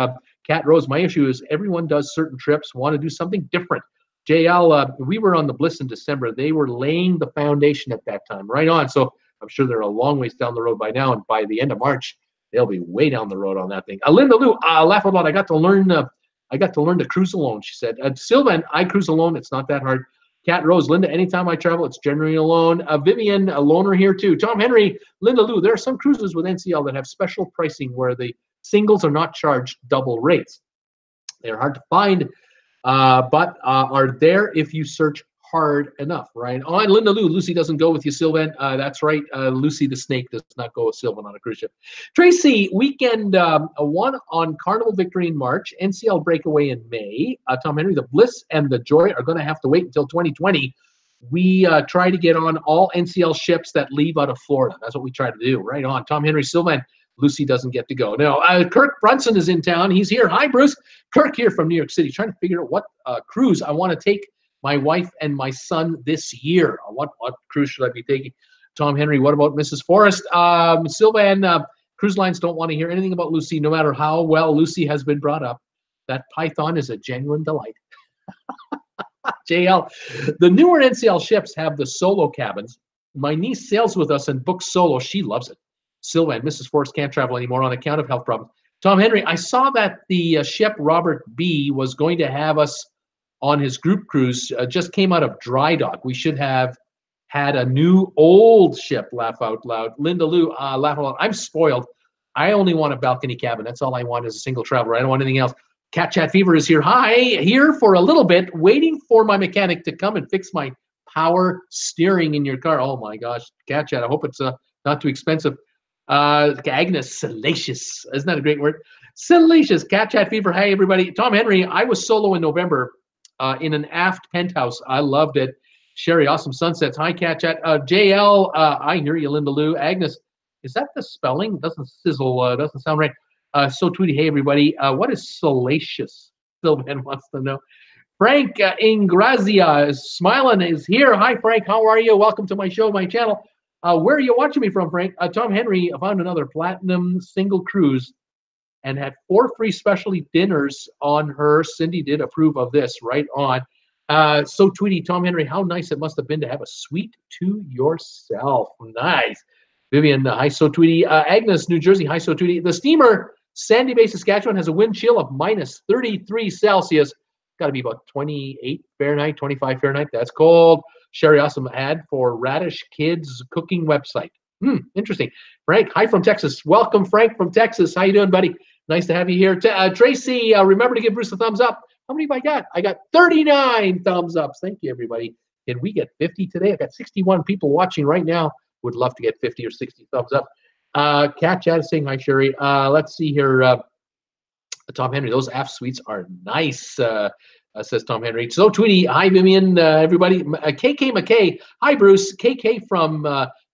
Kat Rose, my issue is everyone does certain trips, want to do something different. JL, we were on the Bliss in December. They were laying the foundation at that time. Right on. So I'm sure they're a long ways down the road by now. And by the end of March, they'll be way down the road on that thing. Linda Lou, laugh about. I got to learn to cruise alone. She said. Sylvan, I cruise alone. It's not that hard. Kat Rose, Linda, anytime I travel, it's generally alone. Vivian, a loner here too. Tom Henry, Linda Lou, there are some cruises with NCL that have special pricing where the singles are not charged double rates. They're hard to find, but are there if you search hard enough, right? Oh, and Linda Lou, Lucy doesn't go with you, Sylvan. That's right. Lucy the snake does not go with Sylvan on a cruise ship. Tracy, weekend one on Carnival Victory in March, NCL Breakaway in May. Tom Henry, the Bliss and the Joy are going to have to wait until 2020. We try to get on all NCL ships that leave out of Florida. That's what we try to do. Right on. Tom Henry Sylvan. Lucy doesn't get to go. No, Kirk Brunson is in town. He's here. Hi, Bruce. Kirk here from New York City, trying to figure out what cruise I want to take my wife and my son this year. What cruise should I be taking? Tom Henry, what about Mrs. Forrest? Sylvan, cruise lines don't want to hear anything about Lucy, no matter how well Lucy has been brought up. That python is a genuine delight. JL, the newer NCL ships have the solo cabins. My niece sails with us and books solo. She loves it. Sylvan, Mrs. Forrest can't travel anymore on account of health problems. Tom Henry, I saw that the ship Robert B was going to have us on his group cruise. Just came out of dry dock. We should have had a new old ship. Laugh out loud. Linda Lou, laugh out loud. I'm spoiled. I only want a balcony cabin. That's all I want as a single traveler. I don't want anything else. Cat Chat Fever is here. Hi, here for a little bit, waiting for my mechanic to come and fix my power steering in your car. Oh my gosh, Cat Chat. I hope it's not too expensive. Agnes, salacious. Isn't that a great word? Salacious. Cat Chat Fever. Hey, everybody. Tom Henry, I was solo in November in an aft penthouse. I loved it. Sherry, awesome sunsets. Hi, Cat Chat. JL, I hear you, Linda Lou. Agnes, is that the spelling? Doesn't sizzle, doesn't sound right. So Tweety, hey, everybody. What is salacious? Sylvan wants to know. Frank Ingrazia is smiling, is here. Hi, Frank. How are you? Welcome to my show, my channel. Where are you watching me from, Frank? Tom Henry found another platinum single cruise and had 4 free specialty dinners on her. Cindy did approve of this. Right on. So Tweety, Tom Henry, how nice it must have been to have a suite to yourself. Nice. Vivian, hi, so Tweety. Agnes, New Jersey, hi, so Tweety. The steamer, Sandy Bay, Saskatchewan, has a wind chill of minus 33 Celsius. Got to be about 28 Fahrenheit, 25 Fahrenheit. That's cold. Sherry, awesome ad for Radish Kids cooking website. Interesting. Frank, hi from Texas. Welcome, Frank from Texas. How you doing, buddy? Nice to have you here. Tracy, remember to give Bruce a thumbs up. How many have I got? I got 39 thumbs ups. Thank you, everybody. Can we get 50 today? I got 61 people watching right now. Would love to get 50 or 60 thumbs up. Cat Chat is saying hi, Sherry. Let's see here. Tom Henry, those aft suites are nice, says Tom Henry. So Tweety, hi, Vivian, everybody. KK McKay, hi, Bruce. KK from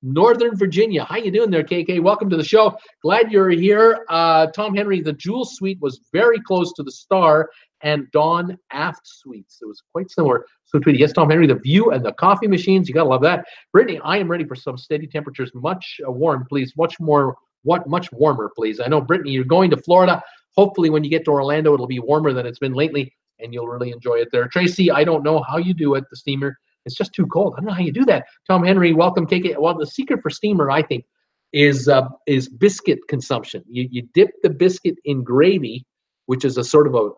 Northern Virginia. How you doing there, KK? Welcome to the show. Glad you're here. Tom Henry, the Jewel suite was very close to the Star and Dawn aft suites. It was quite similar. So Tweety, yes, Tom Henry, the view and the coffee machines, you gotta love that. Brittany, I am ready for some steady temperatures, much warm, please. Much warmer, please. I know, Brittany, you're going to Florida. Hopefully when you get to Orlando, it'll be warmer than it's been lately, and you'll really enjoy it there. Tracy, I don't know how you do it, the steamer. It's just too cold. I don't know how you do that. Tom Henry, welcome, KK. Well, the secret for steamer, I think, is biscuit consumption. You dip the biscuit in gravy, which is a sort of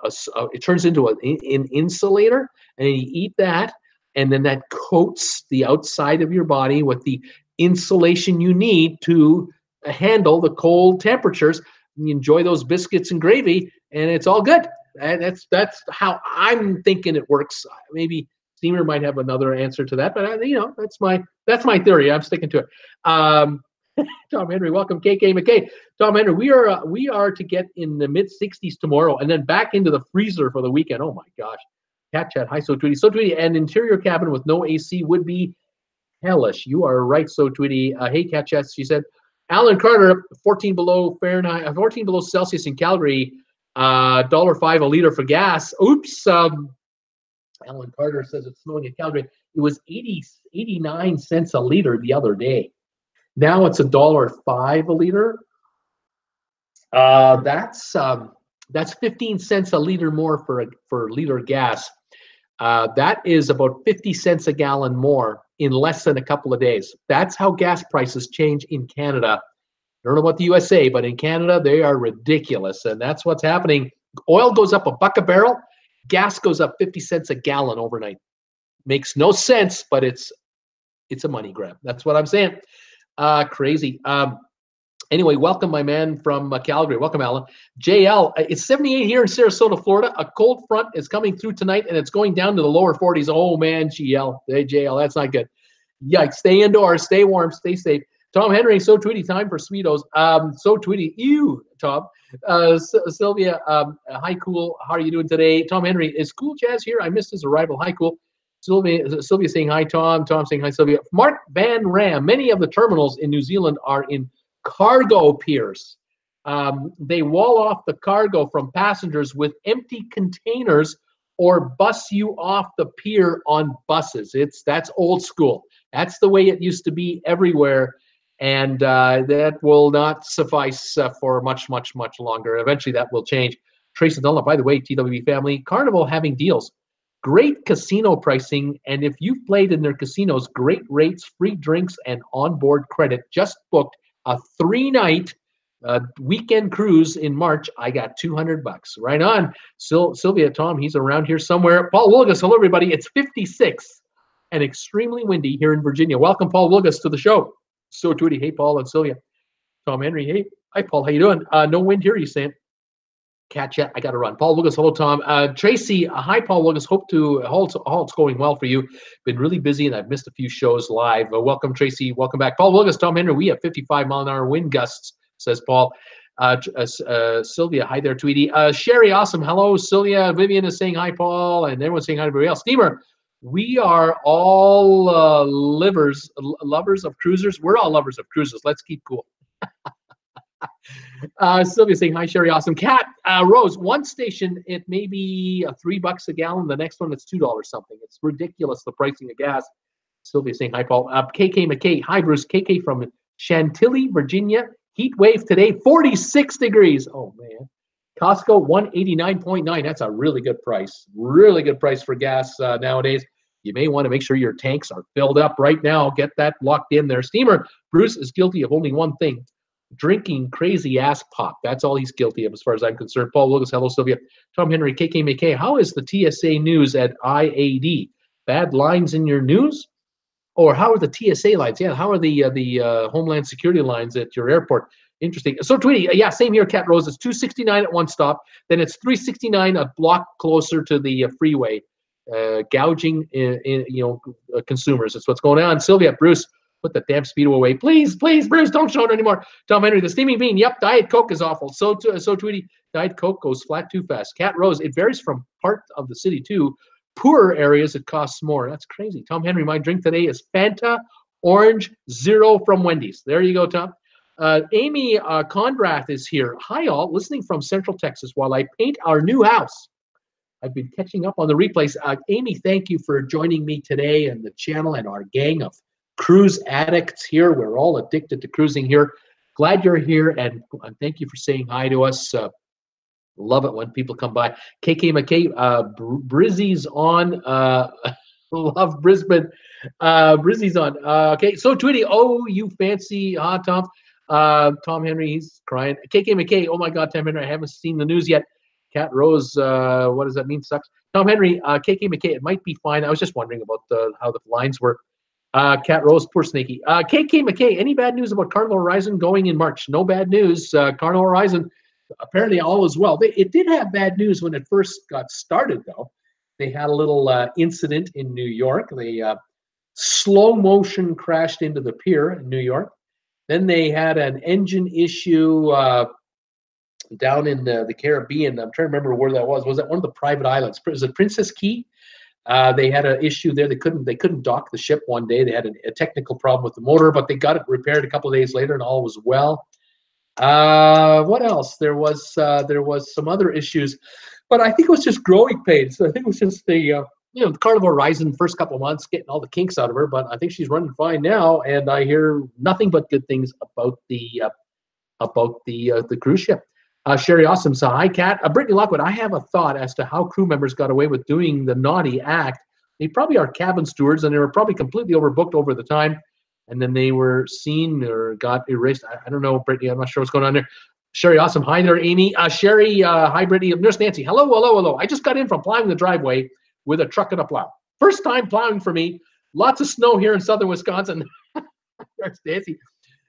it turns into an insulator, and you eat that, and then that coats the outside of your body with the insulation you need to handle the cold temperatures. You enjoy those biscuits and gravy, and it's all good. And that's how I'm thinking it works. Maybe steamer might have another answer to that, but that's my theory. I'm sticking to it. Tom Henry, welcome, KK McKay. Tom Henry, we are to get in the mid 60s tomorrow, and then back into the freezer for the weekend. Oh my gosh. Cat Chat, hi, so Tweety. So Tweety, an interior cabin with no AC would be hellish. You are right, so Tweety. Hey, Cat Chat, she said. Alan Carter, 14 below Fahrenheit, 14 below Celsius in Calgary, $1.05 a liter for gas. Oops. Alan Carter says it's snowing in Calgary. It was 89 cents a liter the other day. Now it's $1.05 a liter. That's 15 cents a liter more for liter gas. That is about 50 cents a gallon more in less than a couple of days. That's how gas prices change in Canada. I don't know about the USA, but in Canada, they are ridiculous. And that's what's happening. Oil goes up $1 a barrel. Gas goes up 50 cents a gallon overnight. Makes no sense, but it's a money grab. That's what I'm saying. Crazy. Anyway, welcome, my man from Calgary. Welcome, Alan. JL, it's 78 here in Sarasota, Florida. A cold front is coming through tonight, and it's going down to the lower 40s. Oh, man, GL. Hey, JL, that's not good. Yikes. Stay indoors. Stay warm. Stay safe. Tom Henry, so Tweety, time for Sweetos. So Tweety, you, Tom. Sylvia, hi, Cool. How are you doing today? Tom Henry, is Cool Jazz here? I missed his arrival. Hi, Cool. Sylvia saying hi, Tom. Tom saying hi, Sylvia. Mark Van Ram. Many of the terminals in New Zealand are in cargo piers. They wall off the cargo from passengers with empty containers or bus you off the pier on buses. That's old school. That's the way it used to be everywhere, and that will not suffice for much, much, much longer. Eventually, that will change. Tracy Dunlop, by the way, TWB family, Carnival having deals. Great casino pricing, and if you've played in their casinos, great rates, free drinks, and onboard credit. Just booked a 3-night weekend cruise in March. I got $200. Right on. Sylvia, Tom, he's around here somewhere. Paul Wilgus, hello everybody. It's 56 and extremely windy here in Virginia. Welcome, Paul Wilgus, to the show. So Tweety, hey Paul and Sylvia. Tom Henry, hey. Hi Paul, how you doing? No wind here, you saying? Catch ya. I got to run. Paul Wilgus, hello, Tom. Tracy, hi, Paul Wilgus. Hope it's going well for you. Been really busy and I've missed a few shows live. Welcome, Tracy. Welcome back. Paul Wilgus, Tom Henry. We have 55-mile-an-hour wind gusts, says Paul. Sylvia, hi there, Tweety. Sherry, awesome. Hello, Sylvia. Vivian is saying hi, Paul, and everyone's saying hi to everybody else. Steamer, we are all lovers of cruisers. We're all lovers of cruises. Let's keep cool. Sylvia saying hi, Sherry, awesome. Cat Rose, one station it may be $3 a gallon, the next one it's $2 something. It's ridiculous, the pricing of gas. Sylvia saying hi, Paul. KK McKay, hi Bruce. KK from Chantilly, Virginia. Heat wave today, 46 degrees. Oh man. Costco 189.9. That's a really good price. Really good price for gas nowadays. You may want to make sure your tanks are filled up right now. Get that locked in there. Steamer, Bruce is guilty of only one thing. Drinking crazy ass pop. That's all he's guilty of as far as I'm concerned. Paul Willis, hello, Sylvia. Tom Henry, KK McKay. How is the TSA news at IAD? Bad lines in your news? Or how are the TSA lines? Yeah, how are the Homeland Security lines at your airport? Interesting. So, Tweety, yeah, same here, Cat Rose. It's $269 at one stop. Then it's $369 a block closer to the freeway. Gouging consumers. That's what's going on. Sylvia, Bruce, put the damn Speedo away. Please, Bruce, don't show it anymore. Tom Henry, the steaming bean. Yep, Diet Coke is awful. So Tweety, Diet Coke goes flat too fast. Cat Rose, it varies from part of the city too. Poorer areas, it costs more. That's crazy. Tom Henry, my drink today is Fanta Orange Zero from Wendy's. There you go, Tom. Amy Condrath is here. Hi, all. Listening from Central Texas while I paint our new house. I've been catching up on the replays. Amy, thank you for joining me today and the channel and our gang of cruise addicts here. We're all addicted to cruising here. Glad you're here, and thank you for saying hi to us. Love it when people come by. KK McKay, Brizzy's on. Love Brisbane. Brizzy's on. Okay, so Tweety, oh, you fancy, Tom. Tom Henry, he's crying. KK McKay, oh my God, Tom Henry, I haven't seen the news yet. Cat Rose, what does that mean? Sucks. Tom Henry, KK McKay, it might be fine. I was just wondering about how the lines were. Cat Rose, poor Snaky. KK McKay, any bad news about Carnival Horizon going in March? No bad news. Carnival Horizon, apparently all is well. It did have bad news when it first got started, though. They had a little incident in New York. They slow motion crashed into the pier in New York. Then they had an engine issue down in the Caribbean. I'm trying to remember where that was. Was that one of the private islands? Was it Princess Key? They had an issue there. They couldn't dock the ship one day. They had a technical problem with the motor, but they got it repaired a couple of days later, and all was well. What else? There was some other issues, but I think it was just growing pains. I think it was just the Carnival Horizon first couple of months getting all the kinks out of her, but I think she's running fine now, and I hear nothing but good things about the cruise ship. Sherry Awesome, so hi, Kat. Brittany Lockwood, I have a thought as to how crew members got away with doing the naughty act. They probably are cabin stewards, and they were probably completely overbooked over the time, and then they were seen or got erased. I don't know, Brittany. I'm not sure what's going on there. Sherry Awesome, hi there, Amy. Sherry, hi, Brittany. Nurse Nancy, hello. I just got in from plowing the driveway with a truck and a plow. First time plowing for me. Lots of snow here in southern Wisconsin. Nurse Nancy,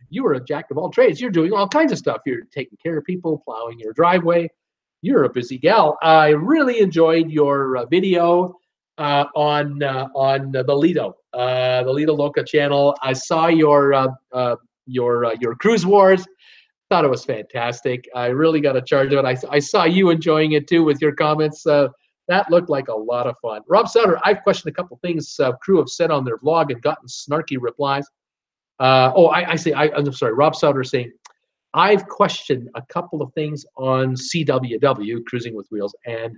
you are a jack of all trades. You're doing all kinds of stuff. You're taking care of people, plowing your driveway. You're a busy gal. I really enjoyed your video on the Lido Loca channel. I saw your Cruise Wars. Thought it was fantastic. I really got a charge of it. I saw you enjoying it too with your comments. That looked like a lot of fun. Rob Souter, I've questioned a couple things crew have said on their vlog and gotten snarky replies. I'm sorry, Rob Souter saying, I've questioned a couple of things on CWW, Cruising with Wheels, and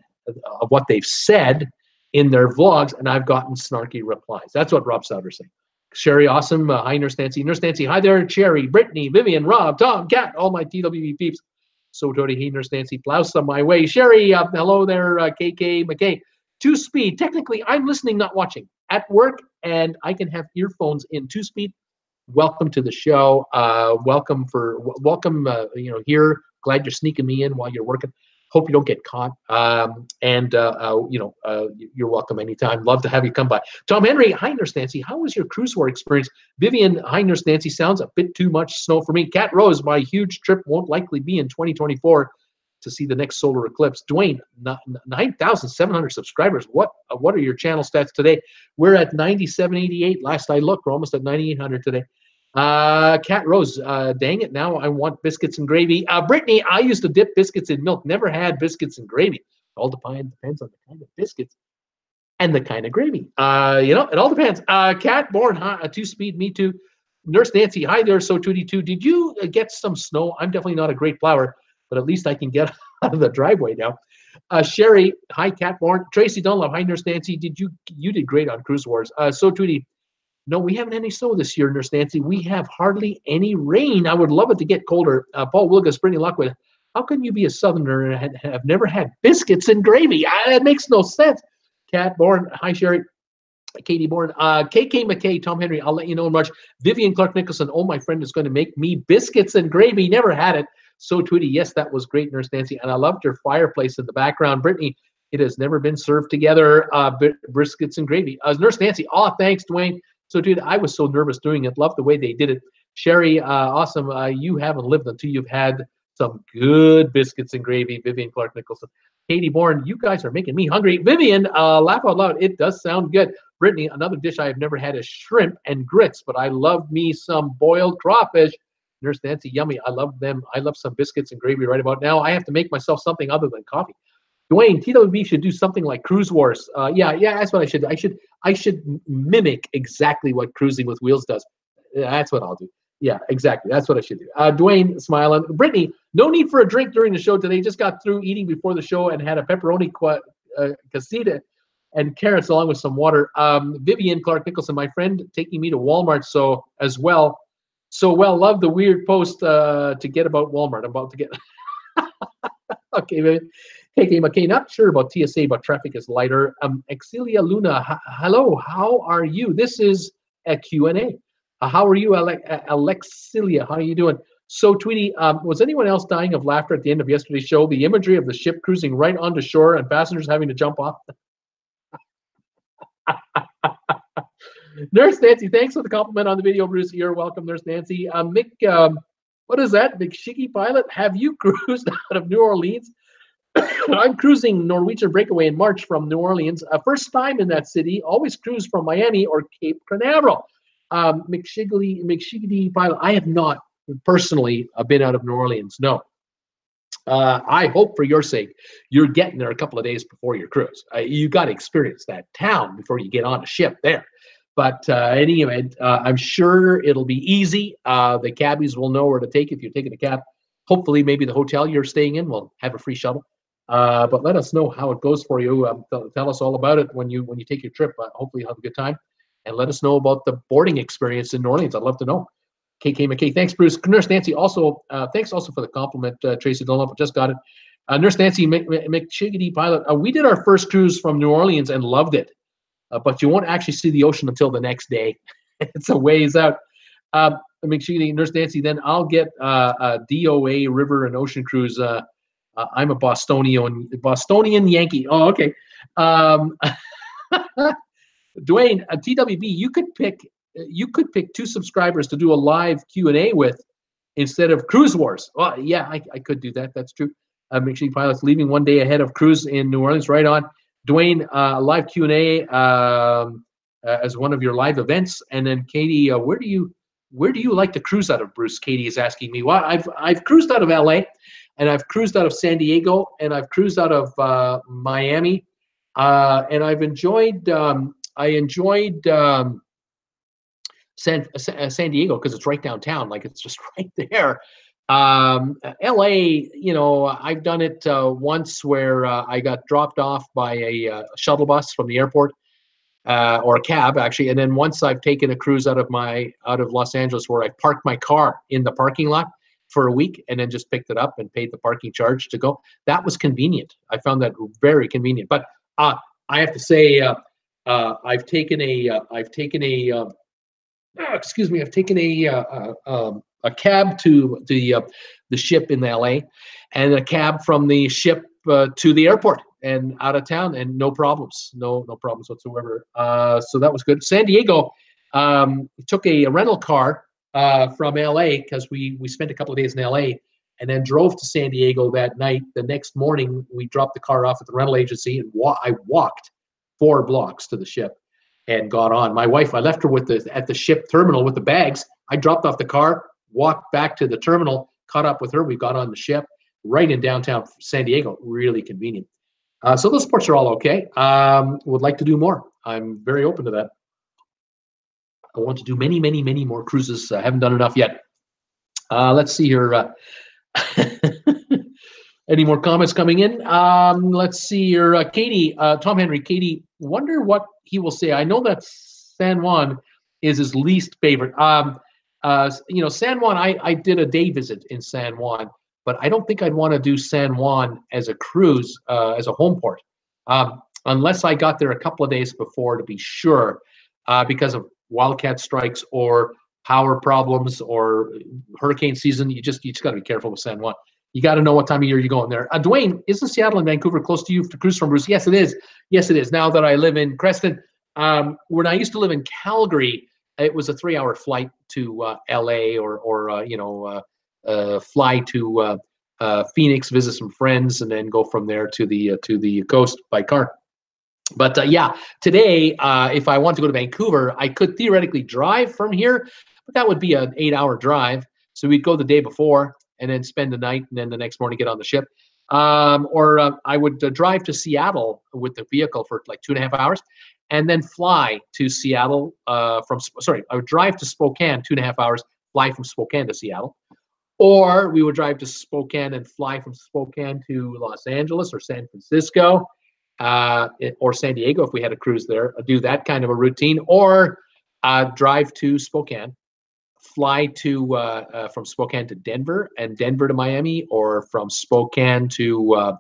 what they've said in their vlogs, and I've gotten snarky replies. That's what Rob Souter's saying. Sherry, awesome. Hi, Nurse Nancy. Nurse Nancy, hi there. Cherry, Brittany, Vivian, Rob, Tom, Kat, all my TWB peeps. So, Tony, hey, Nurse Nancy, plows some my way. Sherry, hello there, KK McKay. 2-speed. Technically, I'm listening, not watching. At work, and I can have earphones in 2-speed. Welcome to the show. Welcome, here. Glad you're sneaking me in while you're working. Hope you don't get caught. You're welcome anytime. Love to have you come by. Tom Henry, hi, Nurse Nancy. How was your cruise war experience? Vivian, hi, Nurse Nancy. Sounds a bit too much snow for me. Cat Rose, my huge trip won't likely be in 2024 to see the next solar eclipse. Dwayne, 9,700 subscribers. What are your channel stats today? We're at 9788. Last I looked, we're almost at 9,800 today. Cat Rose, dang it, now I want biscuits and gravy. Brittany, I used to dip biscuits in milk. Never had biscuits and gravy. All depends on the kind of biscuits and the kind of gravy. It all depends. Cat Born, 2-speed, me too. Nurse Nancy, hi there, so 2D2. Did you get some snow? I'm definitely not a great plower, but at least I can get out of the driveway now. Sherry, hi, Cat Born. Tracy Dunlop, hi, Nurse Nancy. You did great on Cruise Wars. So 2D. No, we haven't any snow this year, Nurse Nancy. We have hardly any rain. I would love it to get colder. Paul Wilgus, Brittany Lockwood, how can you be a Southerner and have never had biscuits and gravy? That makes no sense. Cat Born, hi, Sherry. Katie Bourne, KK McKay, Tom Henry, I'll let you know in March. Vivian Clark Nicholson, oh, my friend is going to make me biscuits and gravy. Never had it. So Tweety, yes, that was great, Nurse Nancy. And I loved your fireplace in the background. Brittany, it has never been served together, briskets and gravy. Nurse Nancy, thanks, Dwayne. So, dude, I was so nervous doing it. Love the way they did it. Sherry, awesome. You haven't lived until you've had some good biscuits and gravy. Vivian Clark Nicholson. Katie Bourne, you guys are making me hungry. Vivian, laugh out loud. It does sound good. Brittany, another dish I have never had is shrimp and grits, but I love me some boiled crawfish. Nurse Nancy, yummy. I love them. I love some biscuits and gravy right about now. I have to make myself something other than coffee. Dwayne, TWB should do something like Cruise Wars. Yeah, that's what I should do. I should mimic exactly what Cruising with Wheels does. That's what I'll do. Yeah, exactly. That's what I should do. Dwayne, smiling. Brittany, no need for a drink during the show today. Just got through eating before the show and had a pepperoni casita and carrots along with some water. Vivian Clark Nicholson, my friend, taking me to Walmart as well. Love the weird post to get about Walmart. I'm about to get. Okay, Vivian. KK McKay, not sure about TSA, but traffic is lighter. Exilia Luna, hello, how are you? This is a Q&A. How are you, Alexilia? How are you doing? So, Tweety, was anyone else dying of laughter at the end of yesterday's show? The imagery of the ship cruising right onto shore and passengers having to jump off. Nurse Nancy, thanks for the compliment on the video, Bruce. You're welcome, Nurse Nancy. Mick, what is that? McShiggy Pilot, have you cruised out of New Orleans? I'm cruising Norwegian Breakaway in March from New Orleans. First time in that city. Always cruise from Miami or Cape Canaveral. McShiggity Pilot. I have not personally been out of New Orleans. No. I hope for your sake you're getting there a couple of days before your cruise. You got to experience that town before you get on a ship there. But any event, I'm sure it'll be easy. The cabbies will know where to take if you're taking a cab. Hopefully, maybe the hotel you're staying in will have a free shuttle. But let us know how it goes for you. Tell us all about it when you take your trip. Hopefully, you'll have a good time. And let us know about the boarding experience in New Orleans. I'd love to know. KK McKay, thanks, Bruce. Nurse Nancy, also, thanks also for the compliment. Tracy Dunlop, just got it. Nurse Nancy McChiggity Pilot, we did our first cruise from New Orleans and loved it. But you won't actually see the ocean until the next day. It's a ways out. McChiggity, Nurse Nancy, then I'll get a DOA River and Ocean Cruise. I'm a Bostonian Yankee. Oh, okay. Dwayne, TWB, you could pick 2 subscribers to do a live Q&A with instead of Cruise Wars. Well, yeah, I could do that. That's true. McShiggy Pilot's leaving one day ahead of cruise in New Orleans. Right on. Dwayne, live Q&A as one of your live events. And then Katie, where do you like to cruise out of, Bruce? Katie is asking me. Well, I've cruised out of LA, and I've cruised out of San Diego, and I've cruised out of Miami, And I've enjoyed San Diego because it's right downtown, like it's just right there. LA, I've done it once where I got dropped off by a shuttle bus from the airport, or a cab actually, and then once I've taken a cruise out of Los Angeles where I parked my car in the parking lot for a week and then just picked it up and paid the parking charge to go. That was convenient. I found that very convenient. But I have to say, I've taken a cab to the ship in LA, and a cab from the ship to the airport and out of town, and no problems whatsoever. So that was good. San Diego, took a rental car from LA because we spent a couple of days in LA and then drove to San Diego that night. The next morning, we dropped the car off at the rental agency, and I walked 4 blocks to the ship and got on. My wife, I left her at the ship terminal with the bags. I dropped off the car, walked back to the terminal, caught up with her. We got on the ship right in downtown San Diego. Really convenient. So those sports are all okay. Would like to do more. I'm very open to that. I want to do many, many, many more cruises. I haven't done enough yet. Let's see here. Any more comments coming in? Let's see here. Katie, Tom Henry, Katie, wonder what he will say. I know that San Juan is his least favorite. San Juan, I did a day visit in San Juan, but I don't think I'd want to do San Juan as a cruise, as a home port, unless I got there a couple of days before to be sure, because of wildcat strikes or power problems or hurricane season. You just got to be careful with San Juan. You got to know what time of year you're going there. Dwayne, isn't Seattle and Vancouver close to you to cruise from, Bruce? Yes, it is. Yes, it is. Now that I live in Creston, when I used to live in Calgary, it was a 3-hour flight to LA or fly to Phoenix, visit some friends, and then go from there to the coast by car. But today, if I want to go to Vancouver, I could theoretically drive from here, but that would be an 8-hour drive. So we'd go the day before and then spend the night, and then the next morning get on the ship. Or I would drive to Seattle with the vehicle for like 2.5 hours, and then fly to Seattle I would drive to Spokane 2.5 hours, fly from Spokane to Seattle. Or we would drive to Spokane and fly from Spokane to Los Angeles or San Francisco, or San Diego if we had a cruise there. Do that kind of a routine, or drive to Spokane, fly to from Spokane to Denver, and Denver to Miami, or from Spokane to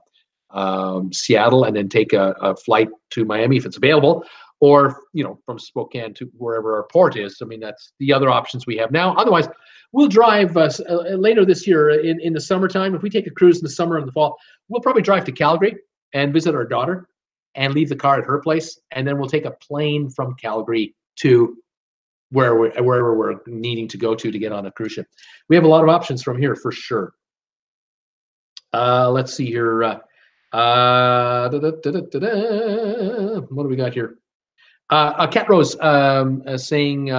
Seattle, and then take a flight to Miami if it's available, or from Spokane to wherever our port is. I mean, that's the other options we have now. Otherwise, we'll drive later this year in the summertime. If we take a cruise in the summer and the fall, we'll probably drive to Calgary and visit our daughter and leave the car at her place, and then we'll take a plane from Calgary to wherever we're needing to go to get on a cruise ship. We have a lot of options from here for sure. Let's see here. What do we got here? Cat Rose saying,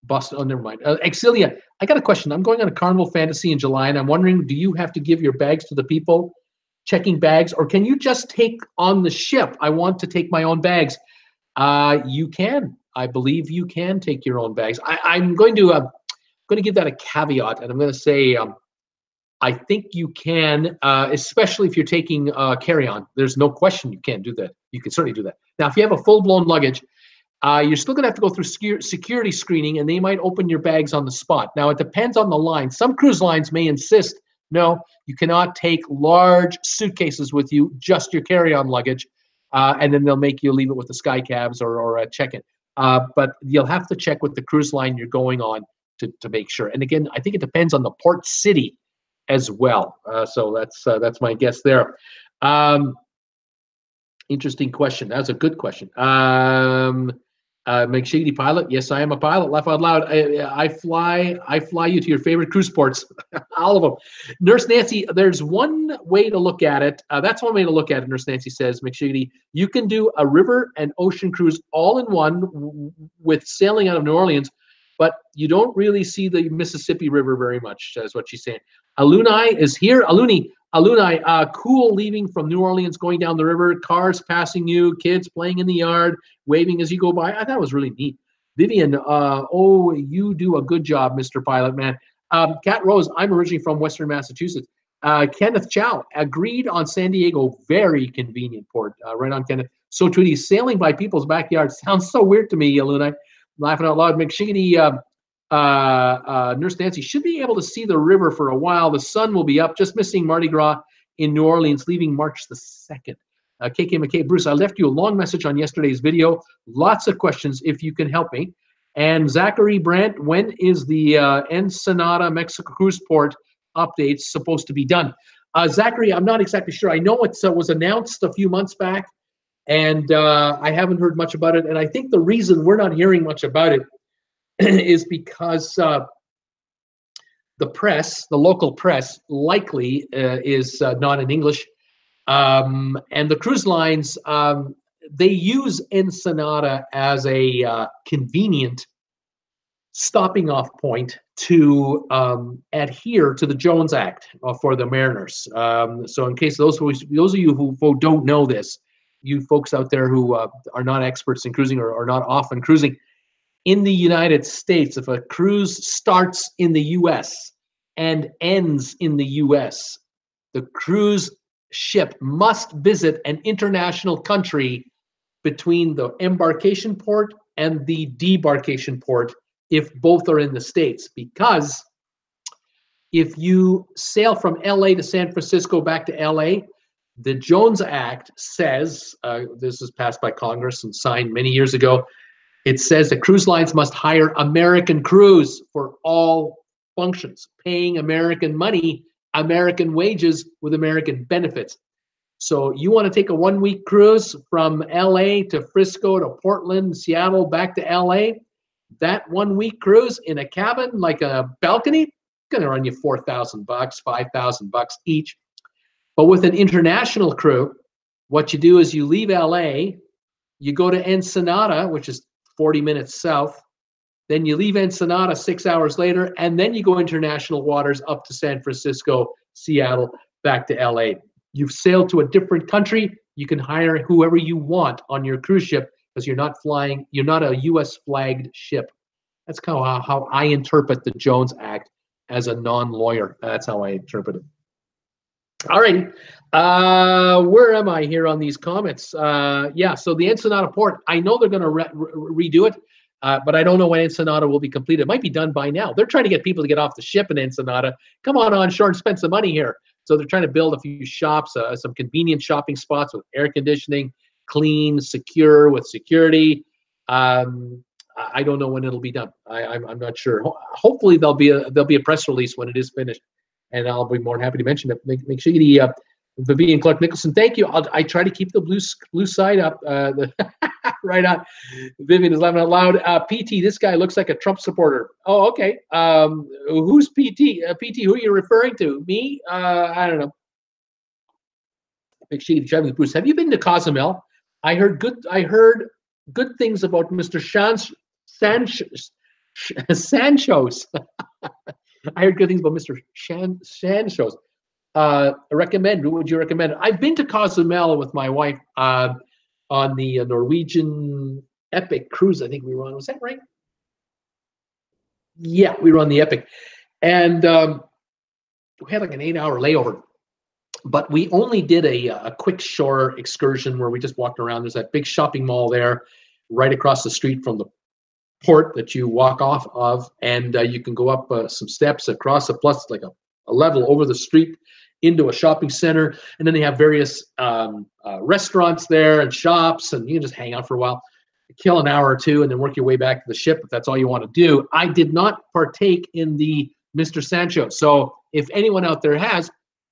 Boston. Oh, never mind. Exilia, I got a question. I'm going on a Carnival Fantasy in July, and I'm wondering, do you have to give your bags to the people checking bags, or can you just take on the ship? I want to take my own bags. You can. I believe you can take your own bags. I'm going to give that a caveat, and I'm going to say I think you can, especially if you're taking carry-on. There's no question you can do that. You can certainly do that. Now, if you have a full-blown luggage, you're still going to have to go through security screening, and they might open your bags on the spot. Now, it depends on the line. Some cruise lines may insist, no, you cannot take large suitcases with you, just your carry-on luggage, and then they'll make you leave it with the sky cabs or check-in. But you'll have to check with the cruise line you're going on to make sure. And again, I think it depends on the port city as well. So that's my guess there. Interesting question. That's a good question. McShady pilot. Yes, I am a pilot. Laugh out loud. I fly you to your favorite cruise ports. All of them. Nurse Nancy, there's one way to look at it. That's one way to look at it, Nurse Nancy says, McShady. You can do a river and ocean cruise all in one with sailing out of New Orleans, but you don't really see the Mississippi River very much, is what she's saying. Aluni is here. Aluni, Alunai, cool leaving from New Orleans, going down the river, cars passing you, kids playing in the yard, waving as you go by. I thought it was really neat. Vivian, oh, you do a good job, Mr. Pilot Man. Kat Rose, I'm originally from Western Massachusetts. Kenneth Chow, agreed on San Diego, very convenient port. Right on, Kenneth. So Tweety, sailing by people's backyards sounds so weird to me, Alunai. Laughing out loud. McShiggity, Nurse Nancy, should be able to see the river for a while. The sun will be up, just missing Mardi Gras in New Orleans, leaving March the 2nd. KK McKay, Bruce, I left you a long message on yesterday's video. Lots of questions if you can help me. And Zachary Brandt, when is the Ensenada Mexico cruise port updates supposed to be done? Zachary, I'm not exactly sure. I know it was announced a few months back, and I haven't heard much about it. And I think the reason we're not hearing much about it is because the press, the local press, likely is not in English. And the cruise lines, they use Ensenada as a convenient stopping off point to adhere to the Jones Act for the mariners. So in case those of you who don't know this, you folks out there who are not experts in cruising or are not often cruising, in the United States, if a cruise starts in the U.S. and ends in the U.S., the cruise ship must visit an international country between the embarkation port and the debarkation port if both are in the States. Because if you sail from L.A. to San Francisco back to L.A., the Jones Act says, this was passed by Congress and signed many years ago, it says that cruise lines must hire American crews for all functions, paying American money, American wages with American benefits. So you want to take a 1-week cruise from LA to Frisco to Portland, Seattle, back to LA, that 1-week cruise in a cabin, like a balcony, going to run you $4,000, $5,000 each. But with an international crew, what you do is you leave LA, you go to Ensenada, which is 40 minutes south, then you leave Ensenada 6 hours later, and then you go international waters up to San Francisco, Seattle, back to LA. You've sailed to a different country, you can hire whoever you want on your cruise ship because you're not flying, you're not a US flagged ship. That's kind of how I interpret the Jones Act as a non-lawyer. That's how I interpret it. All right, where am I here on these comments? Yeah, so the Ensenada port, I know they're going to redo it, but I don't know when Ensenada will be completed. It might be done by now. They're trying to get people to get off the ship in Ensenada. Come on shore and spend some money here. So they're trying to build a few shops, some convenient shopping spots with air conditioning, clean, secure, with security. I don't know when it'll be done. I'm not sure. Hopefully there'll be a press release when it is finished. And I'll be more than happy to mention it. Make sure you Vivian Clark Nicholson, thank you. I try to keep the blue side up. Right on. Vivian is laughing out loud. PT, this guy looks like a Trump supporter. Oh, okay. Who's PT? PT, who are you referring to? Me? I don't know. Make sure you chat with Bruce. Have you been to Cozumel? I heard good things about Mr. Sancho's. I heard good things about Mr. Sancho's. Recommend? Who would you recommend? I've been to Cozumel with my wife on the Norwegian Epic cruise. I think we were on. Was that right? Yeah, we were on the Epic, and we had like an 8-hour layover. But we only did a quick shore excursion where we just walked around. There's that big shopping mall there, right across the street from the port that you walk off of, and you can go up some steps across plus like a level over the street into a shopping center, and then they have various restaurants there and shops, and you can just hang out for a while, kill an hour or two, and then work your way back to the ship if that's all you want to do. I did not partake in the Mr. Sancho, so if anyone out there has,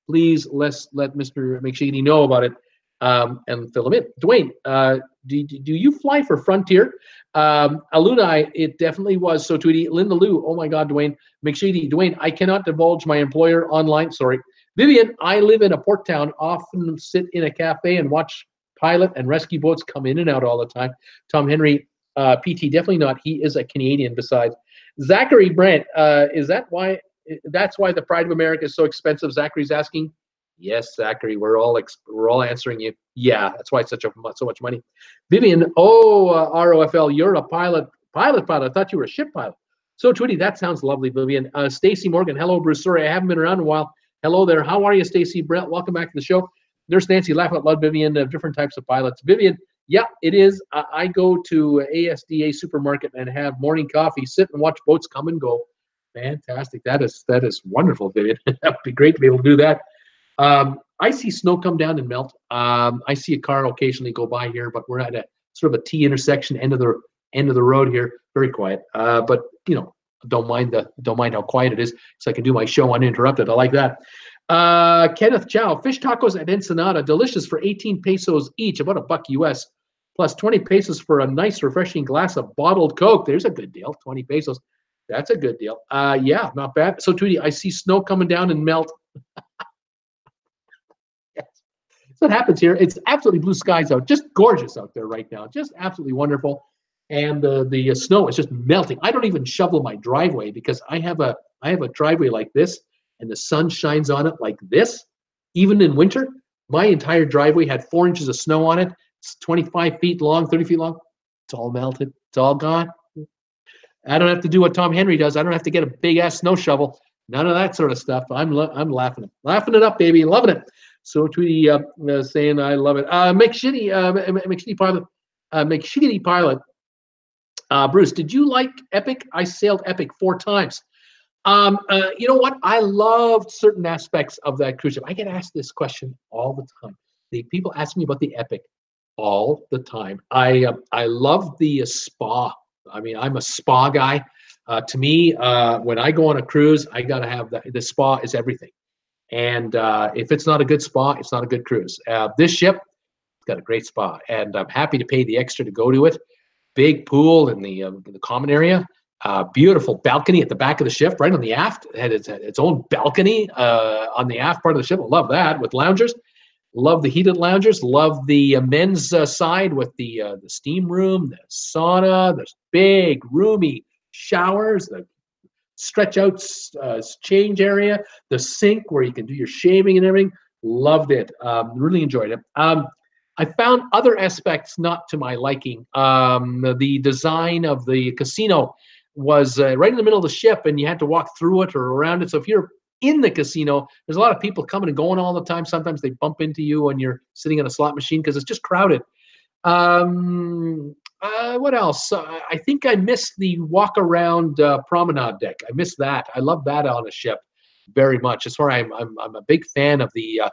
please let Mr. McSheedy know about it and fill him in. Dwayne, do you fly for Frontier? Alunai, it definitely was. So Tweety, Linda Lou, oh my God, Dwayne. McSheedy, Dwayne, I cannot divulge my employer online, sorry. Vivian, I live in a port town, often sit in a cafe and watch pilot and rescue boats come in and out all the time. Tom Henry, PT, definitely not. He is a Canadian besides. Zachary Brandt, is that why? That's why the Pride of America is so expensive, Zachary's asking. Yes, Zachary, we're all answering you. Yeah, that's why it's so much money. Vivian, oh, ROFL, you're a pilot. I thought you were a ship pilot. So, Tweety, that sounds lovely, Vivian. Stacy Morgan, hello, Bruce. Sorry, I haven't been around in a while. Hello there. How are you, Stacy? Brett, welcome back to the show. Nurse Nancy, laugh out loud, Vivian, different types of pilots. Vivian, yeah, it is. I go to ASDA supermarket and have morning coffee, sit and watch boats come and go. Fantastic. That is wonderful, Vivian. That would be great to be able to do that. I see snow come down and melt. I see a car occasionally go by here, but we're at a sort of a T intersection, end of the road here. Very quiet. But don't mind how quiet it is, so I can do my show uninterrupted. I like that. Kenneth Chow, fish tacos at Ensenada, delicious for 18 pesos each, about $1 US, plus 20 pesos for a nice refreshing glass of bottled Coke. There's a good deal. 20 pesos. That's a good deal. Yeah, not bad. So, Tweety, I see snow coming down and melt. Yes. So what happens here. It's absolutely blue skies out. Just gorgeous out there right now. Just absolutely wonderful. And the snow is just melting. I don't even shovel my driveway because I have a driveway like this, and the sun shines on it like this. Even in winter, my entire driveway had 4 inches of snow on it. It's 25 feet long, 30 feet long. It's all melted. It's all gone. I don't have to do what Tom Henry does. I don't have to get a big ass snow shovel. None of that sort of stuff. I'm laughing it up, baby, loving it. So Tweety saying I love it. McShitty pilot. Bruce, did you like Epic? I sailed Epic 4 times. You know what? I loved certain aspects of that cruise ship. I get asked this question all the time. The people ask me about the Epic all the time. I love the spa. I mean, I'm a spa guy. To me, when I go on a cruise, I got to have the spa is everything. And if it's not a good spa, it's not a good cruise. This ship got a great spa, and I'm happy to pay the extra to go to it. Big pool in the common area. Beautiful balcony at the back of the ship, right on the aft. It had its own balcony on the aft part of the ship. I love that, with loungers. Love the heated loungers. Love the men's side with the steam room, the sauna. There's big, roomy showers, the stretch out change area, the sink where you can do your shaving and everything. Loved it. Really enjoyed it. I found other aspects not to my liking. The design of the casino was right in the middle of the ship, and you had to walk through it or around it. So if you're in the casino, there's a lot of people coming and going all the time. Sometimes they bump into you when you're sitting on a slot machine because it's just crowded. What else? I think I missed the walk-around promenade deck. I missed that. I love that on a ship very much. That's where I'm a big fan of the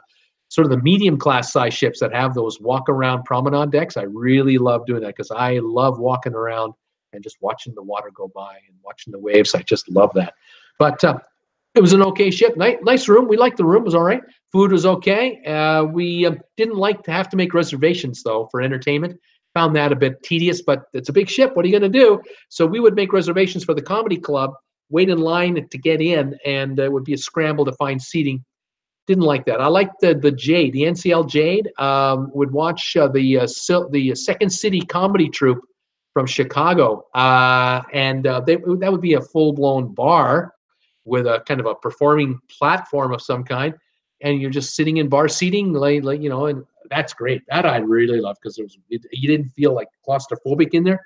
sort of the medium class size ships that have those walk around promenade decks. I really love doing that because I love walking around and just watching the water go by and watching the waves. I just love that. But it was an okay ship. Nice room. We liked the room. It was all right. Food was okay. We didn't like to have to make reservations, though, for entertainment. Found that a bit tedious, but it's a big ship. What are you going to do? So we would make reservations for the comedy club, wait in line to get in, and it would be a scramble to find seating. Didn't like that. I liked the Jade, the NCL Jade. Would watch the Second City comedy troupe from Chicago, and that would be a full-blown bar with a kind of a performing platform of some kind, and you're just sitting in bar seating, like and that's great. That I really love because you didn't feel like claustrophobic in there.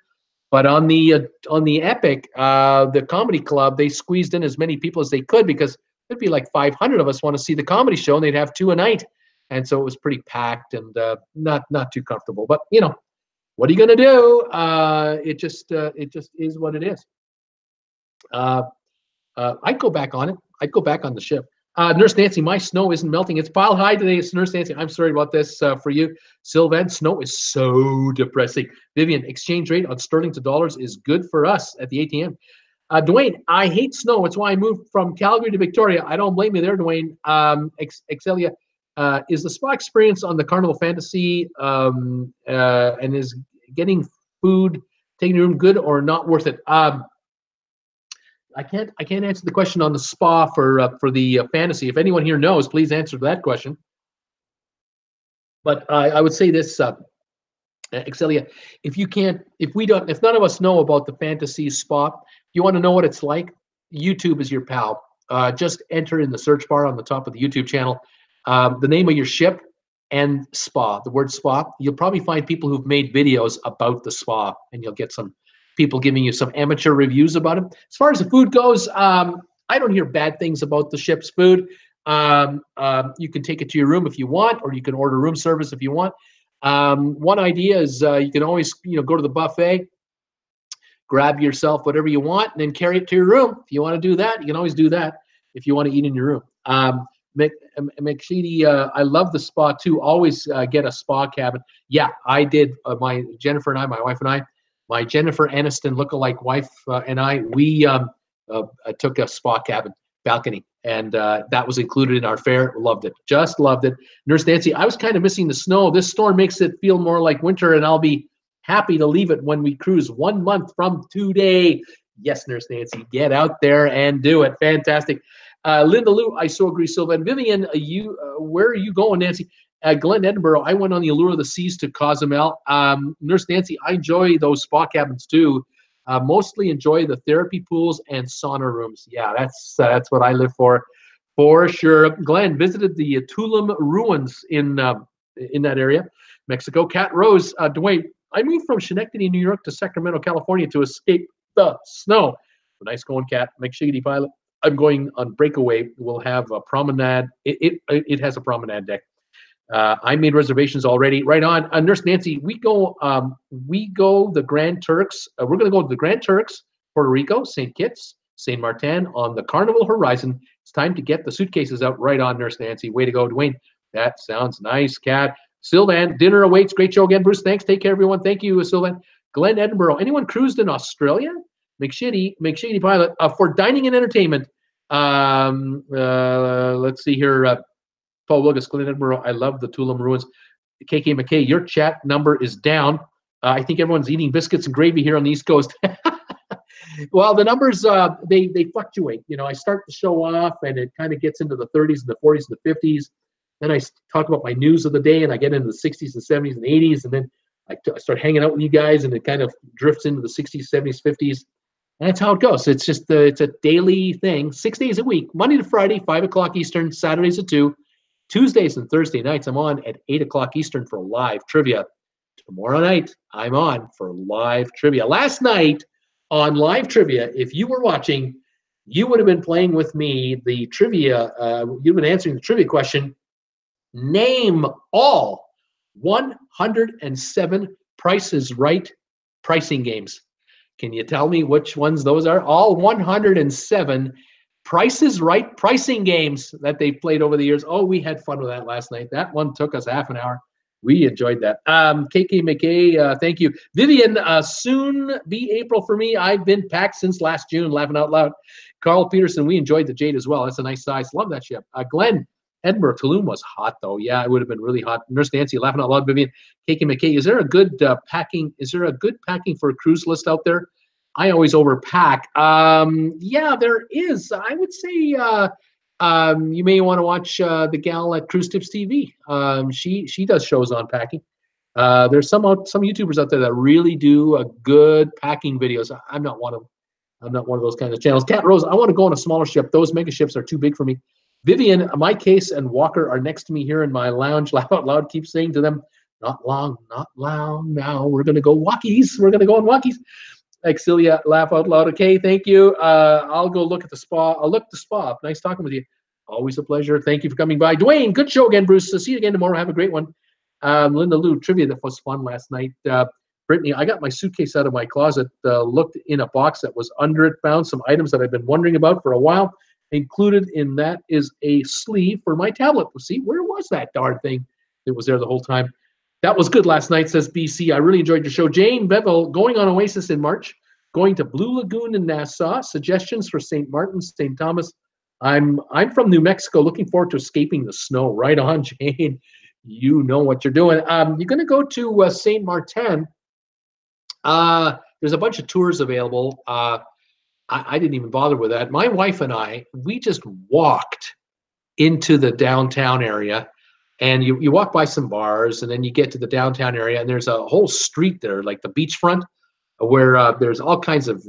But on the Epic, the comedy club, they squeezed in as many people as they could because there'd be like 500 of us want to see the comedy show, and they'd have 2 a night, and so it was pretty packed and not too comfortable. But what are you going to do? It just is what it is. I'd go back on it. I'd go back on the ship. Nurse Nancy, my snow isn't melting. It's pile high today. It's Nurse Nancy. I'm sorry about this for you. Sylvan, snow is so depressing. Vivian, exchange rate on sterling to dollars is good for us at the ATM. Dwayne, I hate snow. It's why I moved from Calgary to Victoria. I don't blame you there, Dwayne. Excelia, is the spa experience on the Carnival Fantasy and is getting food taking your room good or not worth it? I can't answer the question on the spa for the fantasy. If anyone here knows, please answer that question. But I would say this, Excelia, if none of us know about the fantasy spa, you want to know what it's like, YouTube is your pal. Just enter in the search bar on the top of the YouTube channel. the name of your ship, and spa, the word spa. You'll probably find people who've made videos about the spa, and you'll get some people giving you some amateur reviews about it. As far as the food goes, I don't hear bad things about the ship's food. You can take it to your room if you want, or you can order room service if you want. One idea is you can always go to the buffet, grab yourself whatever you want, and then carry it to your room. If you want to do that, you can always do that if you want to eat in your room. McSheedy, I love the spa too. Always get a spa cabin. Yeah, I did. My Jennifer and I, my wife and I, my Jennifer Aniston lookalike wife and I, we took a spa cabin balcony, and that was included in our fare. Loved it. Just loved it. Nurse Nancy, I was kind of missing the snow. This storm makes it feel more like winter, and I'll be happy to leave it when we cruise 1 month from today. Yes, Nurse Nancy, get out there and do it. Fantastic. Linda Lou, I so agree. Sylvan, Vivian, where are you going, Nancy? Glen Edinburgh, I went on the Allure of the Seas to Cozumel. Nurse Nancy, I enjoy those spa cabins too. Mostly enjoy the therapy pools and sauna rooms. Yeah, that's what I live for sure. Glenn visited the Tulum ruins in that area, Mexico. Cat Rose, Dwayne, I moved from Schenectady, New York to Sacramento, California to escape the snow. Nice going, Cat. McShiggity pilot. I'm going on breakaway. We'll have a promenade. It has a promenade deck. I made reservations already. Right on. Nurse Nancy, we go the Grand Turks. We're going to go to the Grand Turks, Puerto Rico, St. Kitts, St. Martin on the Carnival Horizon. It's time to get the suitcases out. Right on, Nurse Nancy. Way to go, Dwayne. That sounds nice, Cat. Sylvan, dinner awaits. Great show again, Bruce. Thanks. Take care, everyone. Thank you, Sylvan. Glen Edinburgh. Anyone cruised in Australia? McShady pilot. For dining and entertainment. Let's see here. Paul Wilgus, Glen Edinburgh. I love the Tulum ruins. KK McKay, your chat number is down. I think everyone's eating biscuits and gravy here on the East Coast. Well, the numbers, they fluctuate. I start the show off, and it kind of gets into the 30s and the 40s and the 50s. Then I talk about my news of the day, and I get into the 60s and 70s and 80s, and then I start hanging out with you guys, and it kind of drifts into the 60s, 70s, 50s. And that's how it goes. It's just it's a daily thing, 6 days a week, Monday to Friday, 5 o'clock Eastern, Saturdays at 2. Tuesdays and Thursday nights, I'm on at 8 o'clock Eastern for live trivia. Tomorrow night, I'm on for live trivia. Last night on live trivia, if you were watching, you would have been playing with me the trivia. You've been answering the trivia question. Name all 107 Price is Right pricing games. Can you tell me which ones those are? All 107 Price is Right pricing games that they've played over the years. Oh, we had fun with that last night. That one took us half an hour. We enjoyed that. KK McKay, thank you. Vivian, soon be April for me. I've been packed since last June, laughing out loud. Carl Peterson, we enjoyed the Jade as well. That's a nice size. Love that ship. Glenn, Edinburgh, Tulum was hot though. Yeah, it would have been really hot. Nurse Nancy, laughing out loud. Vivian, KK McKay, is there a good packing? Is there a good packing for a cruise list out there? I always overpack. Yeah, there is. I would say you may want to watch the gal at Cruise Tips TV. She does shows on packing. There's some YouTubers out there that really do a good packing videos. I'm not one of them. I'm not one of those kinds of channels. Cat Rose, I want to go on a smaller ship. Those mega ships are too big for me. Vivian, my case and Walker are next to me here in my lounge. Laugh out loud. Keep saying to them, not long now. We're going to go walkies. We're going to go on walkies. Exilia, laugh out loud. Okay, thank you. I'll go look at the spa. I'll look at the spa. Nice talking with you. Always a pleasure. Thank you for coming by. Dwayne, good show again, Bruce. See you again tomorrow. Have a great one. Linda Lou, trivia that was fun last night. Brittany, I got my suitcase out of my closet, looked in a box that was under it, found some items that I've been wondering about for a while. Included in that is a sleeve for my tablet. See, where was that darn thing? It was there the whole time. That was good last night, says BC. I really enjoyed your show. Jane Bevel, going on Oasis in March, going to Blue Lagoon in Nassau. Suggestions for St. Martin, St. Thomas. I'm from New Mexico, looking forward to escaping the snow. Right on, Jane. You know what you're doing. You're going to go to St. Martin. There's a bunch of tours available. I didn't even bother with that. My wife and I, we just walked into the downtown area. And you walk by some bars, and then you get to the downtown area, and there's a whole street there, like the beachfront, where there's all kinds of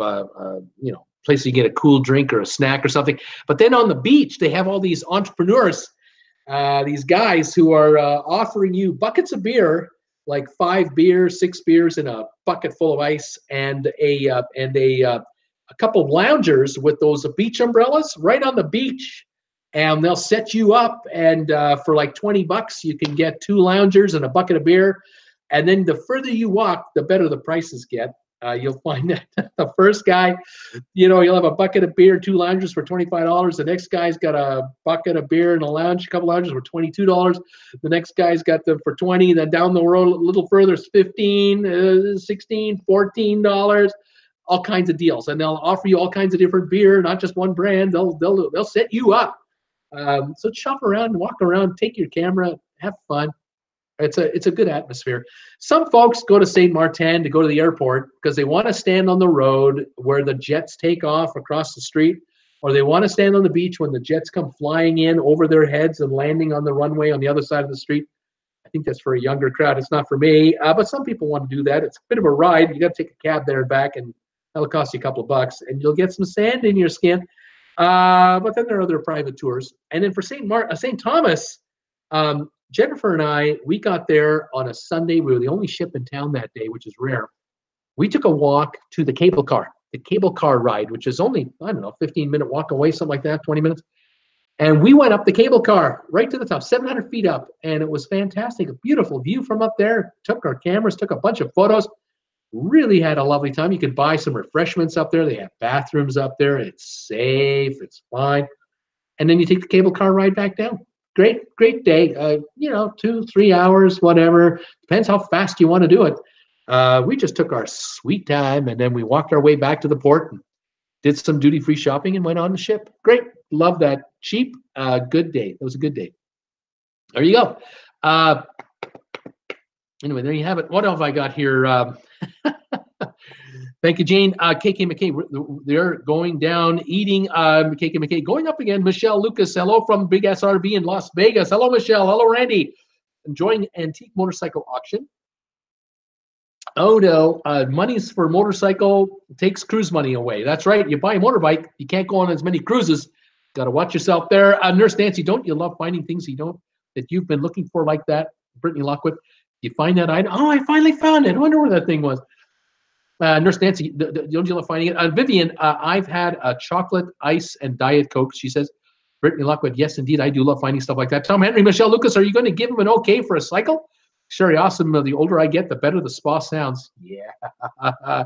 places you get a cool drink or a snack or something. But then on the beach, they have all these entrepreneurs these guys who are offering you buckets of beer, like 5 beers, 6 beers in a bucket full of ice, and a couple of loungers with those beach umbrellas right on the beach. And they'll set you up, and for like $20, you can get 2 loungers and a bucket of beer. And then the further you walk, the better the prices get. You'll find that the first guy, you'll have a bucket of beer, 2 loungers for $25. The next guy's got a bucket of beer and a couple loungers for $22. The next guy's got them for $20. Then down the road a little further, it's $15, $16, $14. All kinds of deals, and they'll offer you all kinds of different beer, not just one brand. They'll set you up. So shop around, walk around, take your camera, have fun. It's a good atmosphere. Some folks go to Saint Martin to go to the airport because they want to stand on the road where the jets take off across the street, or they want to stand on the beach when the jets come flying in over their heads and landing on the runway on the other side of the street. I think that's for a younger crowd. It's not for me, but some people want to do that. It's a bit of a ride. You got to take a cab there and back, and that'll cost you a couple of bucks, and you'll get some sand in your skin. But then there are other private tours. And then for St. Thomas, Jennifer and I, we got there on a Sunday. We were the only ship in town that day, which is rare. We took a walk to the cable car ride, which is only, 15-minute walk away, something like that, 20 minutes. And we went up the cable car right to the top, 700 feet up. And it was fantastic. A beautiful view from up there. Took our cameras, took a bunch of photos. Really had a lovely time. You could buy some refreshments up there. They have bathrooms up there. It's safe. It's fine. And then you take the cable car ride back down. Great day. 2-3 hours, whatever. Depends how fast you want to do it. We just took our sweet time, and then we walked our way back to the port and did some duty-free shopping and went on the ship. Great. Love that. Cheap. Good day. It was a good day. There you go. Anyway, there you have it. What have I got here? Thank you, Jane. KK McKay, they're going down, eating. KK McKay going up again. Michelle Lucas, hello from Big SRB in Las Vegas. Hello, Michelle. Hello, Randy. Enjoying antique motorcycle auction. Oh, no. Money's for motorcycle takes cruise money away. That's right. You buy a motorbike, you can't go on as many cruises. Got to watch yourself there. Nurse Nancy, don't you love finding things that you've been looking for like that? Brittany Lockwood, you find that item? Oh, I finally found it. I wonder where that thing was. Nurse Nancy, don't you love finding it? Vivian, I've had a chocolate, ice, and Diet Coke, she says. Brittany Lockwood, yes, indeed, I do love finding stuff like that. Tom Henry, Michelle Lucas, are you going to give him an okay for a cycle? Sherry Awesome, the older I get, the better the spa sounds. Yeah.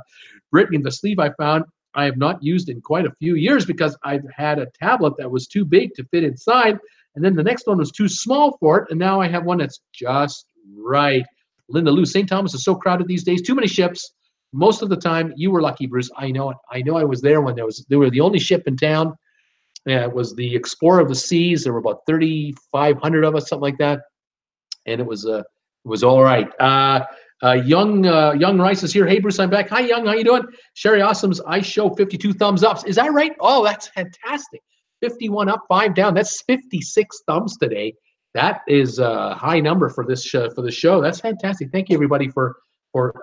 Brittany, the sleeve I found, I have not used in quite a few years because I've had a tablet that was too big to fit inside, and then the next one was too small for it, and now I have one that's just right. Linda Lou, St. Thomas is so crowded these days, too many ships. Most of the time, you were lucky, Bruce. I know it. I know I was there when they were the only ship in town. It was the Explorer of the Seas. There were about 3,500 of us, something like that, and it was all right. Young Rice is here. Hey, Bruce, I'm back. Hi, Young. How you doing? Sherry Awesome's I show 52 thumbs ups. Is that right? Oh, that's fantastic. 51 up, 5 down. That's 56 thumbs today. That is a high number for this for the show. That's fantastic. Thank you, everybody, for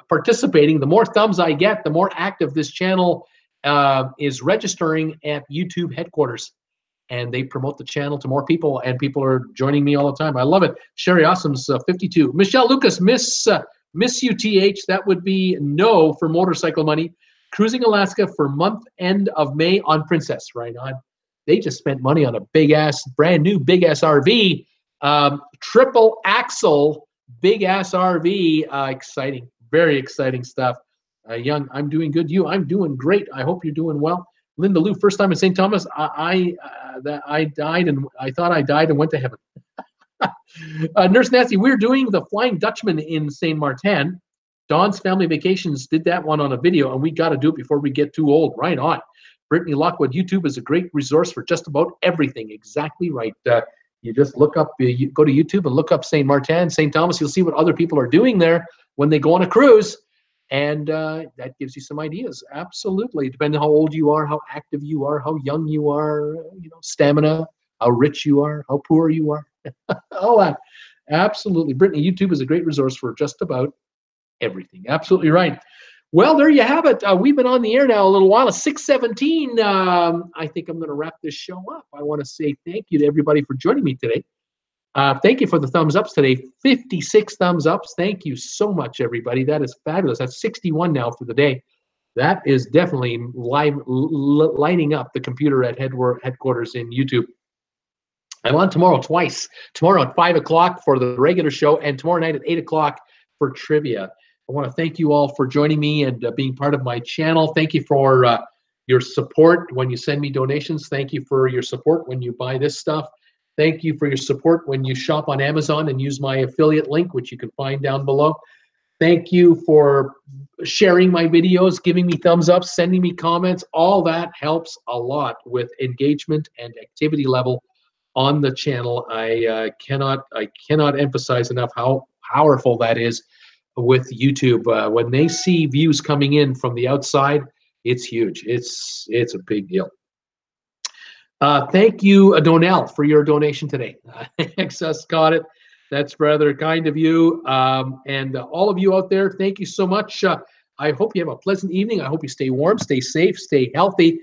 participating. The more thumbs I get, the more active this channel is registering at YouTube headquarters, and they promote the channel to more people, and people are joining me all the time. I love it. Sherry Awesome's 52. Michelle Lucas, Miss UTH, that would be no for motorcycle money. Cruising Alaska for month end of May on Princess. Right on. They just spent money on a brand new big ass RV, triple axle big ass RV. Exciting. Very exciting stuff. Young, I'm doing good. I'm doing great. I hope you're doing well. Linda Lou, first time in St. Thomas. I died, and I thought I died and went to heaven. Nurse Nancy, we're doing the Flying Dutchman in St. Martin. Dawn's Family Vacations did that one on a video, and we got to do it before we get too old. Right on. Brittany Lockwood, YouTube is a great resource for just about everything. Exactly right. You just look up, you go to YouTube and look up St. Martin, St. Thomas. You'll see what other people are doing there when they go on a cruise, and that gives you some ideas. Absolutely, depending on how old you are, how active you are, how young you are, stamina, how rich you are, how poor you are. All that. Absolutely, Brittany, YouTube is a great resource for just about everything. Absolutely right. Well, there you have it. We've been on the air now a little while. It's 6:17. I think I'm going to wrap this show up. I want to say thank you to everybody for joining me today. Thank you for the thumbs ups today. 56 thumbs ups. Thank you so much, everybody. That is fabulous. That's 61 now for the day. That is definitely lining up the computer at headquarters in YouTube. I'm on tomorrow twice. Tomorrow at 5 o'clock for the regular show, and tomorrow night at 8 o'clock for trivia. I want to thank you all for joining me and being part of my channel. Thank you for your support when you send me donations. Thank you for your support when you buy this stuff. Thank you for your support when you shop on Amazon and use my affiliate link, which you can find down below. Thank you for sharing my videos, giving me thumbs up, sending me comments. All that helps a lot with engagement and activity level on the channel. I cannot emphasize enough how powerful that is with YouTube. When they see views coming in from the outside, it's huge. It's a big deal. Thank you, Donnell, for your donation today. Excess got it. That's rather kind of you. And all of you out there, thank you so much. I hope you have a pleasant evening. I hope you stay warm, stay safe, stay healthy.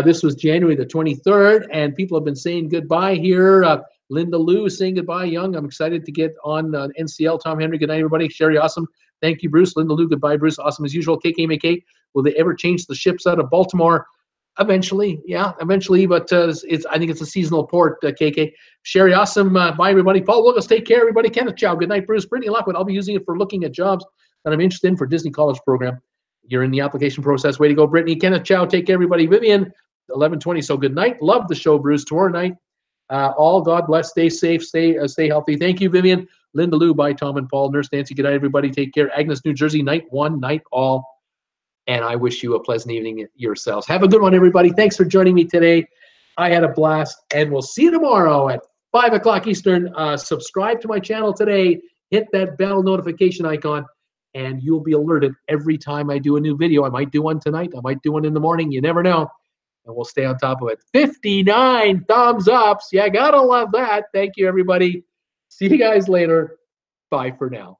This was January the 23rd, and people have been saying goodbye here. Linda Lou is saying goodbye, Young. I'm excited to get on NCL. Tom Henry, good night, everybody. Sherry, awesome. Thank you, Bruce. Linda Lou, goodbye, Bruce. Awesome as usual. KK, will they ever change the ships out of Baltimore? Eventually, yeah, eventually, but I think it's a seasonal port, KK. Sherry, awesome. Bye, everybody. Paul Lucas, take care, everybody. Kenneth Chow, good night, Bruce. Brittany Lockwood, I'll be using it for looking at jobs that I'm interested in for Disney College program. You're in the application process. Way to go, Brittany. Kenneth Chow, take care, everybody. Vivian, 11:20, so good night. Love the show, Bruce. Tomorrow night, all God bless. Stay safe, stay healthy. Thank you, Vivian. Linda Lou, bye, Tom and Paul. Nurse Nancy, good night, everybody. Take care. Agnes, New Jersey, night one, night all. And I wish you a pleasant evening yourselves. Have a good one, everybody. Thanks for joining me today. I had a blast, and we'll see you tomorrow at 5 o'clock Eastern. Subscribe to my channel today. Hit that bell notification icon, and you'll be alerted every time I do a new video. I might do one tonight. I might do one in the morning. You never know. And we'll stay on top of it. 59 thumbs ups. Yeah, gotta love that. Thank you, everybody. See you guys later. Bye for now.